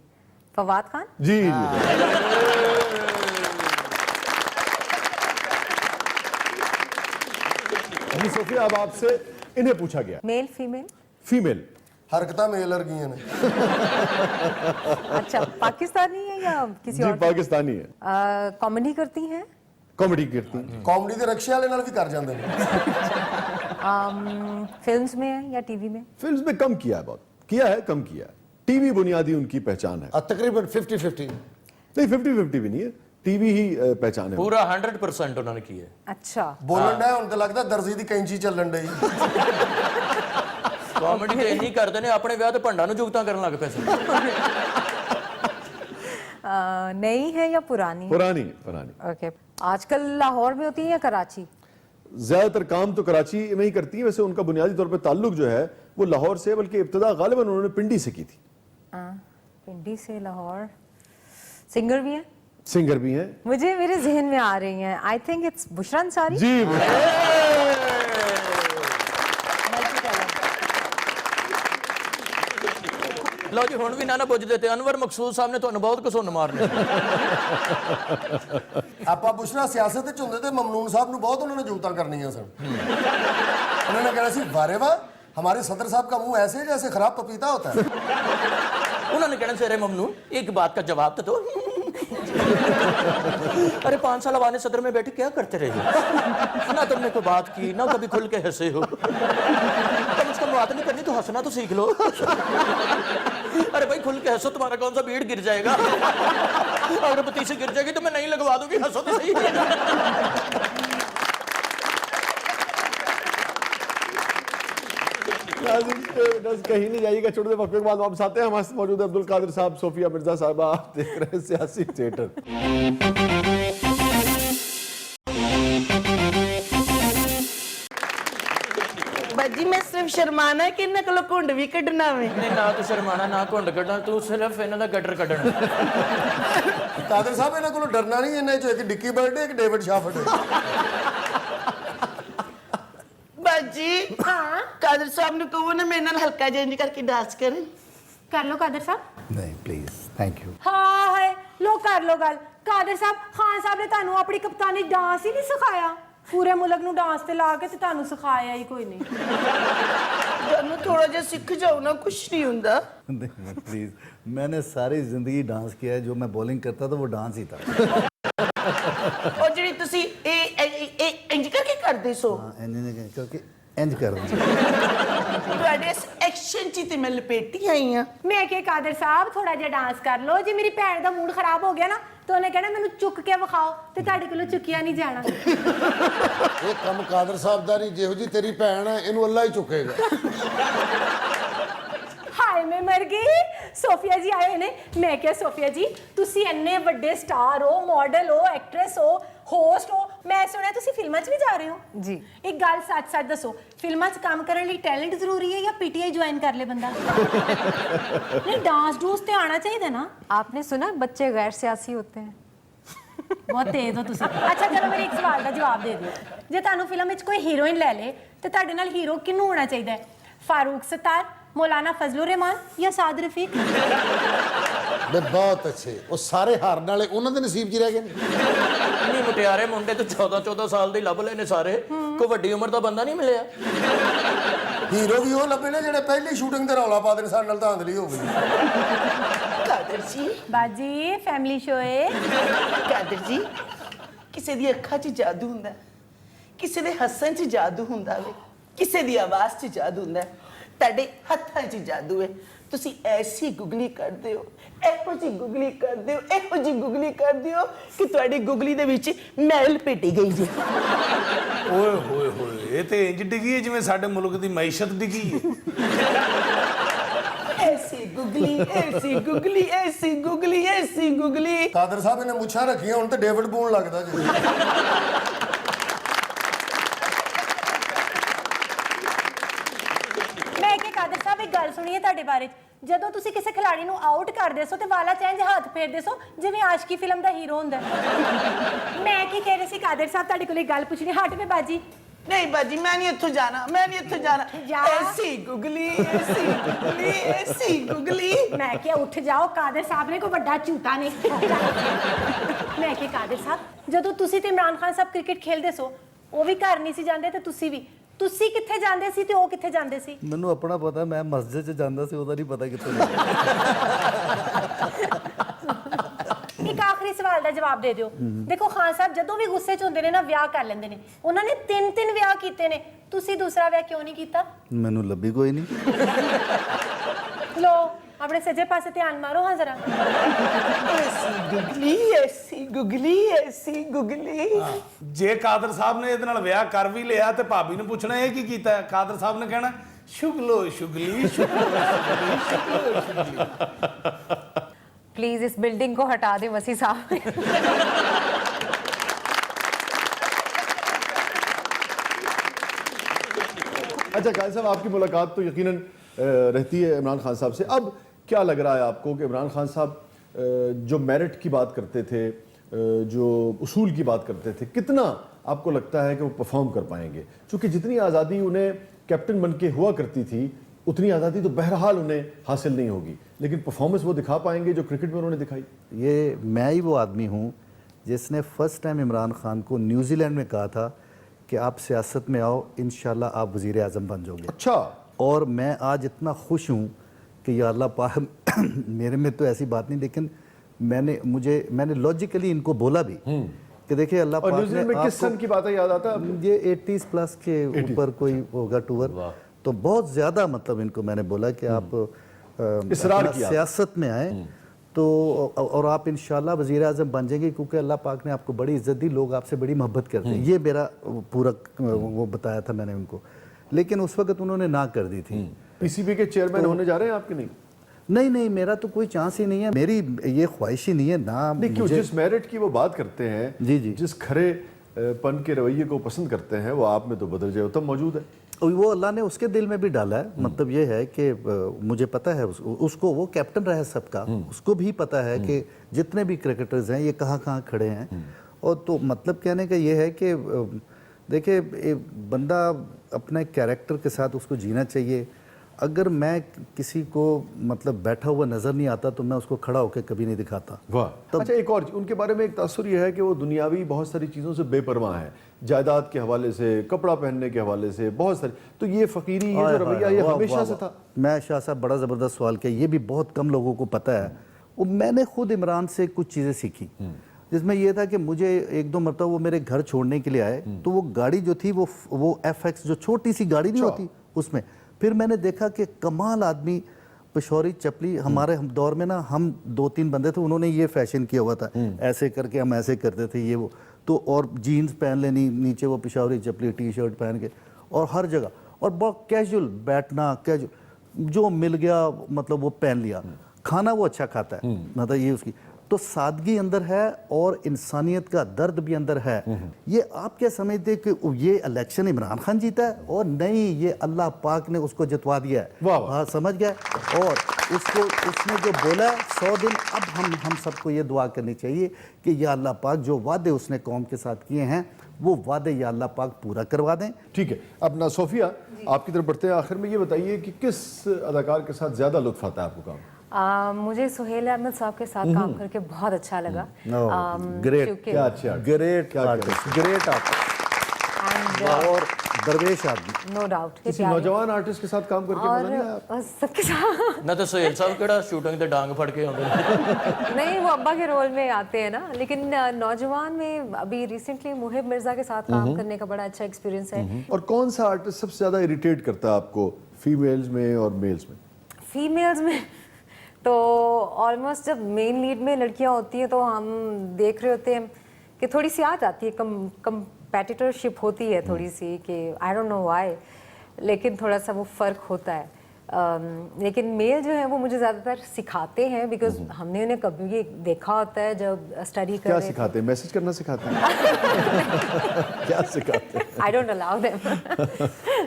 फवाद खान? जी। जी सोफिया, अब आपसे इन्हें पूछा गया, मेल फीमेल? फीमेल। हरकतां मेल वर्गियां ने। अच्छा, पाकिस्तानी है या किसी जी और? पाकिस्तानी है, कॉमेडी करती हैं? कॉमेडी करती हैं। ਕਾਮੇਡੀ ਦੇ ਰਕਸ਼ੇ ਵਾਲੇ ਨਾਲ ਵੀ ਕਰ ਜਾਂਦੇ ਨੇ। फिल्म्स में है या टीवी में? फिल्म में कम किया है, बहुत किया है, कम किया है। टीवी बुनियादी उनकी पहचान है। ਤਕਰੀਬਨ 50-50 नहीं 50-50 भी नहीं है, टीवी ही पहचान है। ਪੂਰਾ 100% ਉਹਨਾਂ ਨੇ ਕੀ ਹੈ। अच्छा, ਬੋਲਣ ਦਾ ਹੁਣ ਤੇ ਲੱਗਦਾ ਦਰਜੀ ਦੀ ਕੈਂਚੀ ਚੱਲਣ ਡਈ। ਕਾਮੇਡੀ ਤੇ ਇੰਨੀ ਕਰਦੇ ਨੇ, ਆਪਣੇ ਵਿਆਹ ਤੇ ਭੰਡਾਂ ਨੂੰ ਜੁਗਤਾਂ ਕਰਨ ਲੱਗ ਪਏ ਸੀ। नई है या पुरानी? पुरानी है, पुरानी। ओके। आजकल लाहौर में होती है या कराची? ज्यादातर काम तो कराची में ही करती है, वैसे उनका बुनियादी तौर पे ताल्लुक जो है वो लाहौर से है, बल्कि इब्तिदा गालिबन उन्होंने पिंडी से की थी। पिंडी से लाहौर। सिंगर भी है? सिंगर भी हैं। मुझे मेरे जहन में आ रही हैं, I think it's Bushra Ansari. जी ਲਓ ਜੀ, ਹੁਣ ਵੀ ਨਾ ਪੁੱਛਦੇ ਤੇ ਅਨਵਰ ਮਕਸੂਦ ਸਾਹਿਬ ਨੇ ਤੁਹਾਨੂੰ ਬਹੁਤ ਘਸੁੰਨ ਮਾਰਨੇ। ਆਪਾਂ ਪੁੱਛਣਾ ਸਿਆਸਤ ਵਿੱਚ ਹੁੰਦੇ ਤੇ ਮਮਨੂਨ ਸਾਹਿਬ ਨੂੰ ਬਹੁਤ ਉਹਨਾਂ ਨੇ ਜੁਗਤਾਂ ਕਰਨੀਆਂ ਸਨ। ਉਹਨਾਂ ਨੇ ਕਹਿਣਾ ਸੀ ਵਾਰੇ ਵਾਹ हमारे सदर साहब का मुंह ऐसे है जैसे खराब पपीता होता है। उन्होंने कहना से अरे ममनू एक बात का जवाब तो दो। अरे 5 साल अवाने सदर में बैठे क्या करते रहे, ना तुमने कोई बात की ना कभी खुल के हंसे हो, कम से कम बात नहीं करनी तो हंसना तो सीख लो। अरे भाई खुल के हंसो, तुम्हारा कौन सा भीड़ गिर जाएगा, अगर पतीसी गिर जाएगी तो मैं नहीं लगवा दूंगी, हंसो तो सही। कहीं नहीं जाइएगा, छोटे से वक्फे के बाद वापस आते हैं। हमारे साथ मौजूद है अब्दुल कादिर साहब, सोफिया मिर्जा साहबा। आप देख रहे हैं सियासी थिएटर। बाजी मैं सिर्फ शर्माना है कि इन्हें कोलों घुंड भी कढ़ना वे। नहीं ना तू शर्माना ना घुंड कढ़ना, तू सिर्फ इन्हां दा गटर कढ़ना। कादिर साहब इन्हां कोलों डरना नहीं, इन्हां चों एक डिक्की बर्ड है, एक डेविड शाफट है। बाजी हाँ कादिर साहब ने कहो ना मेरे नाल हल्का चेंज करके डांस करें। कर लो कादिर साहब। नहीं प्लीज, थैंक यू। हाँ है लो कर लो गल। कादिर साहब, खान साहब ने ਤੁਹਾਨੂੰ ਆਪਣੀ ਕਪਤਾਨੀ डांस ही नहीं सिखाया, पूरे मुल्क ਨੂੰ डांस ਤੇ ਲਾ ਕੇ ਤੇ ਤੁਹਾਨੂੰ ਸਿਖਾਇਆ ਹੀ ਕੋਈ ਨਹੀਂ। जानो थोड़ा जिहा सीख जाओ ना, कुछ नहीं हुंदा। नहीं प्लीज, मैंने सारी जिंदगी डांस किया है, जो मैं बॉलिंग करता था वो डांस ही था। और ਜਿਹੜੀ ਤੁਸੀਂ ਇਹ ਇੰਜ ਕਰਕੇ ਕਰਦੇ ਸੋ, हाँ इंज करके इंज कर दूँ। ਤੁਹਾਡੇ ਇਸ ਐਕਸ਼ਨ ਚ ਤੇ ਮੈਂ ਲਪੇਟੀ ਆਈ ਆ। ਮੈਂ ਕਿ ਕਾਦਰ ਸਾਹਿਬ ਥੋੜਾ ਜਿਹਾ ਡਾਂਸ ਕਰ ਲਓ, ਜੇ ਮੇਰੀ ਭੈਣ ਦਾ ਮੂਡ ਖਰਾਬ ਹੋ ਗਿਆ ਨਾ ਤਾਂ ਉਹਨੇ ਕਹਿਣਾ ਮੈਨੂੰ ਚੁੱਕ ਕੇ ਵਿਖਾਓ, ਤੇ ਤੁਹਾਡੇ ਕੋਲੋਂ ਚੁੱਕਿਆ ਨਹੀਂ ਜਾਣਾ। ਇਹ ਕੰਮ ਕਾਦਰ ਸਾਹਿਬ ਦਾ ਨਹੀਂ, ਜਿਹੋ ਜੀ ਤੇਰੀ ਭੈਣ ਹੈ ਇਹਨੂੰ ਅੱਲਾ ਹੀ ਚੁੱਕੇਗਾ। ਹਾਏ ਮੈਂ ਮਰ ਗਈ। ਸੋਫੀਆ ਜੀ ਆਏ ਨੇ। ਮੈਂ ਕਿਹਾ ਸੋਫੀਆ ਜੀ ਤੁਸੀਂ ਇੰਨੇ ਵੱਡੇ ਸਟਾਰ ਹੋ, ਮਾਡਲ ਹੋ, ਐਕਟ੍ਰੈਸ ਹੋ, ਹੋਸਟ ਹੋ, ਮੈਂ ਸੁਣਿਆ ਤੁਸੀਂ ਫਿਲਮਾਂ 'ਚ ਵੀ ਜਾ ਰਹੇ ਹੋ ਜੀ। ਇੱਕ ਗੱਲ ਸੱਚ-ਸੱਚ ਦੱਸੋ, ਫਿਲਮਾਂ 'ਚ ਕੰਮ ਕਰਨ ਲਈ ਟੈਲੈਂਟ ਜ਼ਰੂਰੀ ਹੈ ਜਾਂ पीटीआई ज्वाइन कर ले बंदा? नहीं डांस डूस तो आना चाहिए ना। आपने सुना बच्चे गैर सियासी होते हैं? बहुत तेज हो तुसी। अच्छा चलो मेरे एक सवाल का जवाब दे दियो, जे ਤੁਹਾਨੂੰ ਫਿਲਮ ਵਿੱਚ ਕੋਈ ਹੀਰੋਇਨ ਲੈ ਲੇ ਤੇ ਤੁਹਾਡੇ ਨਾਲ ਹੀਰੋ ਕਿਹਨੂੰ ਹੋਣਾ ਚਾਹੀਦਾ ਹੈ? फारूक सत्तार, मौलाना फजलुर रहमान या साद रफीक? ਬੇ ਬਹੁਤ ਅੱਛੇ, ਉਹ ਸਾਰੇ ਹਾਰਨ ਵਾਲੇ ਉਹਨਾਂ ਦੇ ਨਸੀਬ 'ਚ ਹੀ ਰਹਿ ਗਏ ਨੇ। ਨਹੀਂ ਮੁਟਿਆਰੇ ਮੁੰਡੇ ਤਾਂ 14-14 ਸਾਲ ਦੇ ਲੱਭ ਲਏ ਨੇ ਸਾਰੇ, ਕੋਈ ਵੱਡੀ ਉਮਰ ਦਾ ਬੰਦਾ ਨਹੀਂ ਮਿਲਿਆ। ਹੀਰੋ ਵੀ ਉਹ ਲੱਭੇ ਨੇ ਜਿਹੜੇ ਪਹਿਲੀ ਸ਼ੂਟਿੰਗ ਤੇ ਰੌਲਾ ਪਾ ਦੇਣ, ਸਾਡੇ ਨਾਲ ਧਾਂਦਲੀ ਹੋ ਗਈ। ਕਾਦਰ ਜੀ बाजी फैमिली शो है। ਕਾਦਰ ਜੀ ਕਿਸੇ ਦੀ ਅੱਖਾਂ 'ਚ ਜਾਦੂ ਹੁੰਦਾ, ਕਿਸੇ ਦੇ ਹੱਸਣ 'ਚ ਜਾਦੂ ਹੁੰਦਾ ਵੇ, ਕਿਸੇ ਦੀ ਆਵਾਜ਼ 'ਚ ਜਾਦੂ ਹੁੰਦਾ, ਤੁਹਾਡੇ ਹੱਥਾਂ 'ਚ ਜਾਦੂ ਹੈ। ਤੁਸੀਂ ਐਸੀ ਗੁਗਲੀ ਕਰਦੇ ਹੋ, ਇਹੋ ਜਿਹੀ ਗੁਗਲੀ ਕਰਦੇ ਹੋ, ਇਹੋ ਜਿਹੀ ਗੁਗਲੀ ਕਰਦੇ ਹੋ ਕਿ ਤੁਹਾਡੀ ਗੁਗਲੀ ਦੇ ਵਿੱਚ ਮੈਲ ਲਪੇਟੀ ਗਈ ਜੀ। ਓਏ ਹੋਏ ਹੋਏ, ਇਹ ਤੇ ਇੰਜ ਡਿੱਗੀ ਹੈ ਜਿਵੇਂ ਸਾਡੇ ਮੁਲਕ ਦੀ ਮਈਸ਼ਤ ਡਿੱਗੀ ਹੈ। ਐਸੀ ਗੁਗਲੀ, ਐਸੀ ਗੁਗਲੀ, ਐਸੀ ਗੁਗਲੀ, ਐਸੀ ਗੁਗਲੀ। ਕਾਦਰ ਸਾਹਿਬ ਇਹਨੇ ਮੁੱਛਾਂ ਰੱਖੀਆਂ, ਹੁਣ ਤੇ ਡੇਵਿਡ ਬੂਨ ਲੱਗਦਾ ਜੀ। मैं कि कादिर साहब एक गल सुनिए ਤੁਹਾਡੇ ਬਾਰੇ। ਜਦੋਂ ਤੁਸੀਂ ਕਿਸੇ ਖਿਡਾਰੀ ਨੂੰ ਆਊਟ ਕਰਦੇ ਸੋ ਤੇ ਵਾਲਾ ਚੇਂਜ ਹੱਥ ਫੇਰਦੇ ਸੋ ਜਿਵੇਂ ਆਸ਼ਕੀ ਫਿਲਮ ਦਾ ਹੀਰੋ ਹੁੰਦਾ। ਮੈਂ ਕੀ ਕਹਿ ਰਹੀ ਸੀ ਕਾਦਰ ਸਾਹਿਬ, ਤੁਹਾਡੇ ਕੋਲ ਇੱਕ ਗੱਲ ਪੁੱਛਣੀ। ਹਟ ਵੇ ਬਾਜੀ। नहीं बाजी मैं नहीं इत्थों जाना, मैं नहीं इत्थों जाना। जा। ऐसी गुगली, ऐसी गुगली, ऐसी गुगली। मैं क्या उठ जाओ, कादिर साहब ने कोई बड़ा झूठा नहीं। मैं कि कादिर साहब ਜਦੋਂ ਤੁਸੀਂ ਤੇ ਇਮਰਾਨ ਖਾਨ ਸਾਹਿਬ ਕ੍ਰਿਕਟ ਖੇਲਦੇ ਸੋ ਉਹ ਵੀ ਘਰ ਨਹੀਂ ਸੀ ਜਾਂਦੇ ਤੇ ਤੁਸੀਂ ਵੀ ਤੁਸੀਂ ਕਿੱਥੇ ਜਾਂਦੇ ਸੀ ਤੇ ਉਹ ਕਿੱਥੇ ਜਾਂਦੇ ਸੀ? ਮੈਨੂੰ ਆਪਣਾ ਪਤਾ, ਮੈਂ ਮਸਜਿਦ 'ਚ ਜਾਂਦਾ ਸੀ, ਉਹਦਾ ਨਹੀਂ ਪਤਾ ਕਿੱਥੇ ਇੱਕ ਆਖਰੀ ਸਵਾਲ ਦਾ ਜਵਾਬ ਦੇ ਦਿਓ। ਦੇਖੋ ਖਾਨ ਸਾਹਿਬ ਜਦੋਂ ਵੀ ਗੁੱਸੇ 'ਚ ਹੁੰਦੇ ਨੇ ਨਾ ਵਿਆਹ ਕਰ ਲੈਂਦੇ ਨੇ, ਉਹਨਾਂ ਨੇ 3 ਵਿਆਹ ਕੀਤੇ ਨੇ, ਤੁਸੀਂ ਦੂਸਰਾ ਵਿਆਹ ਕਿਉਂ ਨਹੀਂ ਕੀਤਾ? ਮੈਨੂੰ ਲੱਭੀ ਕੋਈ ਨਹੀਂ। ਲੋ ਆਪਣੇ ਸੱਜੇ ਪਾਸੇ ਧਿਆਨ ਮਾਰੋ ਹਾਂ ਜ਼ਰਾ। ਐਸੀ ਗੁਗਲੀ ਜੇ ਕਾਦਰ ਸਾਹਿਬ ਨੇ ਇਹਦੇ ਨਾਲ ਵਿਆਹ ਕਰ ਵੀ ਲਿਆ ਤੇ ਭਾਬੀ ਨੂੰ ਪੁੱਛਣਾ ਇਹ ਕੀ ਕੀਤਾ ਹੈ? ਕਾਦਰ ਸਾਹਿਬ ਨੇ ਕਹਿਣਾ ਸ਼ੁਗਲੋ ਸ਼ੁਗਲੀ ਸ਼ੁਗਲੀ। प्लीज इस बिल्डिंग को हटा दें वसी साहब। अच्छा कायद साहब, आपकी मुलाकात तो यकीनन रहती है इमरान खान साहब से। अब क्या लग रहा है आपको कि इमरान खान साहब जो मेरिट की बात करते थे, जो उसूल की बात करते थे, कितना आपको लगता है कि वो परफॉर्म कर पाएंगे? क्योंकि जितनी आज़ादी उन्हें कैप्टन बन के हुआ करती थी उतनी आज़ादी तो बहरहाल उन्हें हासिल नहीं होगी, लेकिन परफॉर्मेंस वो दिखा पाएंगे जो क्रिकेट में उन्होंने दिखाई? ये मैं ही वो आदमी हूँ जिसने फर्स्ट टाइम इमरान खान को न्यूजीलैंड में कहा था कि आप सियासत में आओ, इंशाल्लाह आप वज़ीर आज़म बन जाओगे। अच्छा। और मैं आज इतना खुश हूँ कि या अल्लाह पाक मेरे में तो ऐसी बात नहीं, लेकिन मैंने लॉजिकली इनको बोला भी कि देखिए अल्लाह पाक ने न्यूजीलैंड में किस सन की बात है, याद आता है? ये 80s प्लस के ऊपर कोई होगा टूर, तो बहुत ज़्यादा मतलब इनको मैंने बोला कि आप इसरार किया सियासत में आए तो, और आप इंशाल्लाह वज़ीर आज़म बन जाएंगे, क्योंकि अल्लाह पाक ने आपको बड़ी इज्जत दी, लोग आपसे बड़ी मोहब्बत करते हैं। ये मेरा पूरा वो बताया था मैंने उनको, लेकिन उस वक्त उन्होंने ना कर दी थी। पीसीबी के चेयरमैन होने जा रहे हैं आपके? नहीं, मेरा तो कोई चांस ही नहीं है, मेरी ये ख्वाहिश ही नहीं है ना। क्यों? जिस मेरिट की वो बात करते हैं, जी, जिस खरे पन के रवैये को पसंद करते हैं, वो आप में तो बदल जाए तब मौजूद है। वो अल्लाह ने उसके दिल में भी डाला है। मतलब ये है कि मुझे पता है उसको, वो कैप्टन रहा है सबका, उसको भी पता है कि जितने भी क्रिकेटर्स हैं ये कहाँ कहाँ खड़े हैं। और तो मतलब कहने का ये है कि देखिए बंदा अपने कैरेक्टर के साथ उसको जीना चाहिए। अगर मैं किसी को मतलब बैठा हुआ नजर नहीं आता तो मैं उसको खड़ा होकर कभी नहीं दिखाता। वाह। अच्छा, एक और उनके बारे में एक तासुर यह है कि वो दुनियावी बहुत सारी चीज़ों से बेपरवाह है, जायदाद के हवाले से, कपड़ा पहनने के हवाले से, बहुत सारी। तो ये फकीरी, ये जो रवैया, ये हमेशा से था। मैं शाह साहब बड़ा ज़बरदस्त सवाल किया, ये भी बहुत कम लोगों को पता है। वो मैंने खुद इमरान से कुछ चीज़ें सीखी, जिसमें यह था कि मुझे 1-2 मरतबा वो मेरे घर छोड़ने के लिए आए, तो वो गाड़ी जो थी वो FX जो छोटी सी गाड़ी नहीं होती उसमें, फिर मैंने देखा कि कमाल आदमी, पिशौरी चपली, हमारे दौर में ना हम 2-3 बंदे थे, उन्होंने ये फैशन किया हुआ था, ऐसे करके हम ऐसे करते थे ये वो, तो और जीन्स पहन लेनी, नीचे वो पिशौरी चपली टी-शर्ट पहन के, और हर जगह, और बहुत कैजुअल बैठना, कैजुअल जो मिल गया मतलब वो पहन लिया। खाना वो अच्छा खाता है, मतलब ये उसकी तो सादगी अंदर है और इंसानियत का दर्द भी अंदर है। ये आप क्या समझते कि ये इलेक्शन इमरान खान जीता है? और नहीं, ये अल्लाह पाक ने उसको जितवा दिया है। हाँ, समझ गए। और उसको उसने जो बोला 100 दिन, अब हम सबको ये दुआ करनी चाहिए कि या अल्लाह पाक जो वादे उसने कौम के साथ किए हैं वो वादे या अल्लाह पाक पूरा करवा दें। ठीक है, अब ना सोफिया आपकी तरफ बढ़ते हैं। आखिर में ये बताइए कि किस अदाकार के साथ ज़्यादा लुत्फ आता है आपको काम? मुझे सुहेल अहमद साहब के साथ काम करके बहुत अच्छा लगा। ग्रेट, क्या अच्छा, ग्रेट आर्टिस्ट और दरवेश आदमी, नो डाउट। किसी नौजवान आर्टिस्ट के साथ काम करके मजा नहीं आया? और सबके साथ ना तो सुहेल साहब केड़ा शूटिंग ते डांग फड़ के आउंदे नहीं, वो अब्बा के रोल में आते हैं ना, लेकिन नौजवान में अभी रिसेंटली मुहिब मिर्जा के साथ काम करने का बड़ा अच्छा एक्सपीरियंस है। और कौन सा आर्टिस्ट सबसे ज़्यादा इरिटेट करता है आपको, फीमेल्स में और मेल्स में? फीमेल्स में तो ऑलमोस्ट जब मेन लीड में लड़कियां होती हैं तो हम देख रहे होते हैं कि थोड़ी सी आ जाती है, कंपेटिटरशिप होती है थोड़ी सी, कि आई डोंट नो व्हाई, लेकिन थोड़ा सा वो फ़र्क होता है। लेकिन मेल जो है वो मुझे ज़्यादातर सिखाते हैं, बिकॉज हमने उन्हें कभी देखा होता है जब स्टडी कर क्या रहे सिखाते हैं? मैसेज करना सिखाते हैं? क्या सिखाते हैं? I don't allow them.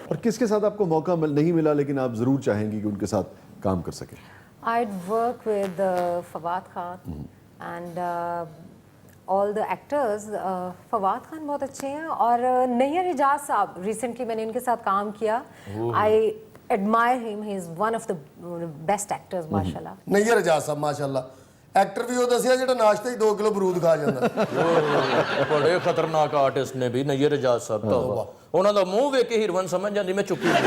और किसके साथ आपको मौका नहीं मिला लेकिन आप ज़रूर चाहेंगी कि उनके साथ काम कर सकें? I'd work with Fawad Khan and all the actors. Fawad Khan बहुत अच्छे हैं, और नैयर इजाज साहब रिसेंटली मैंने इनके साथ काम किया। I admire him. He is one of the best actors, माशाल्लाह। ਨਈਰ ਇਜਾਜ਼ ਸਾਹਿਬ ਮਾਸ਼ਾਅੱਲਾ ਐਕਟਰ ਵੀ ਉਹ ਦੱਸਿਆ ਜਿਹੜਾ ਨਾਸ਼ਤੇ 'ਚ 2 ਕਿਲੋ ਬਰੂਦ ਖਾ ਜਾਂਦਾ। बड़े खतरनाक आर्टिस्ट ने भी नैयर इजाज साहब तो ਉਹਨਾਂ ਦਾ ਮੂੰਹ ਵੇਖ ਕੇ ਹੀਰੋਇਨ ਸਮਝ ਜਾਂਦੀ ਮੈਂ ਚੁੱਕੀ ਹੋਈ।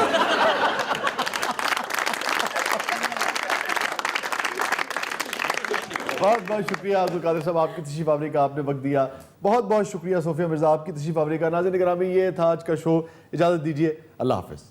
बहुत बहुत शुक्रिया अब्दुल कादिर साहब, आपकी तशरीफ आवरी का आपने वक्त दिया। बहुत बहुत शुक्रिया सोफिया मिर्जा, आपकी तशरीफ आवरी का। नाज़रीन निगरामी, ये था आज का शो। इजाज़त दीजिए, अल्लाह हाफ़िज़।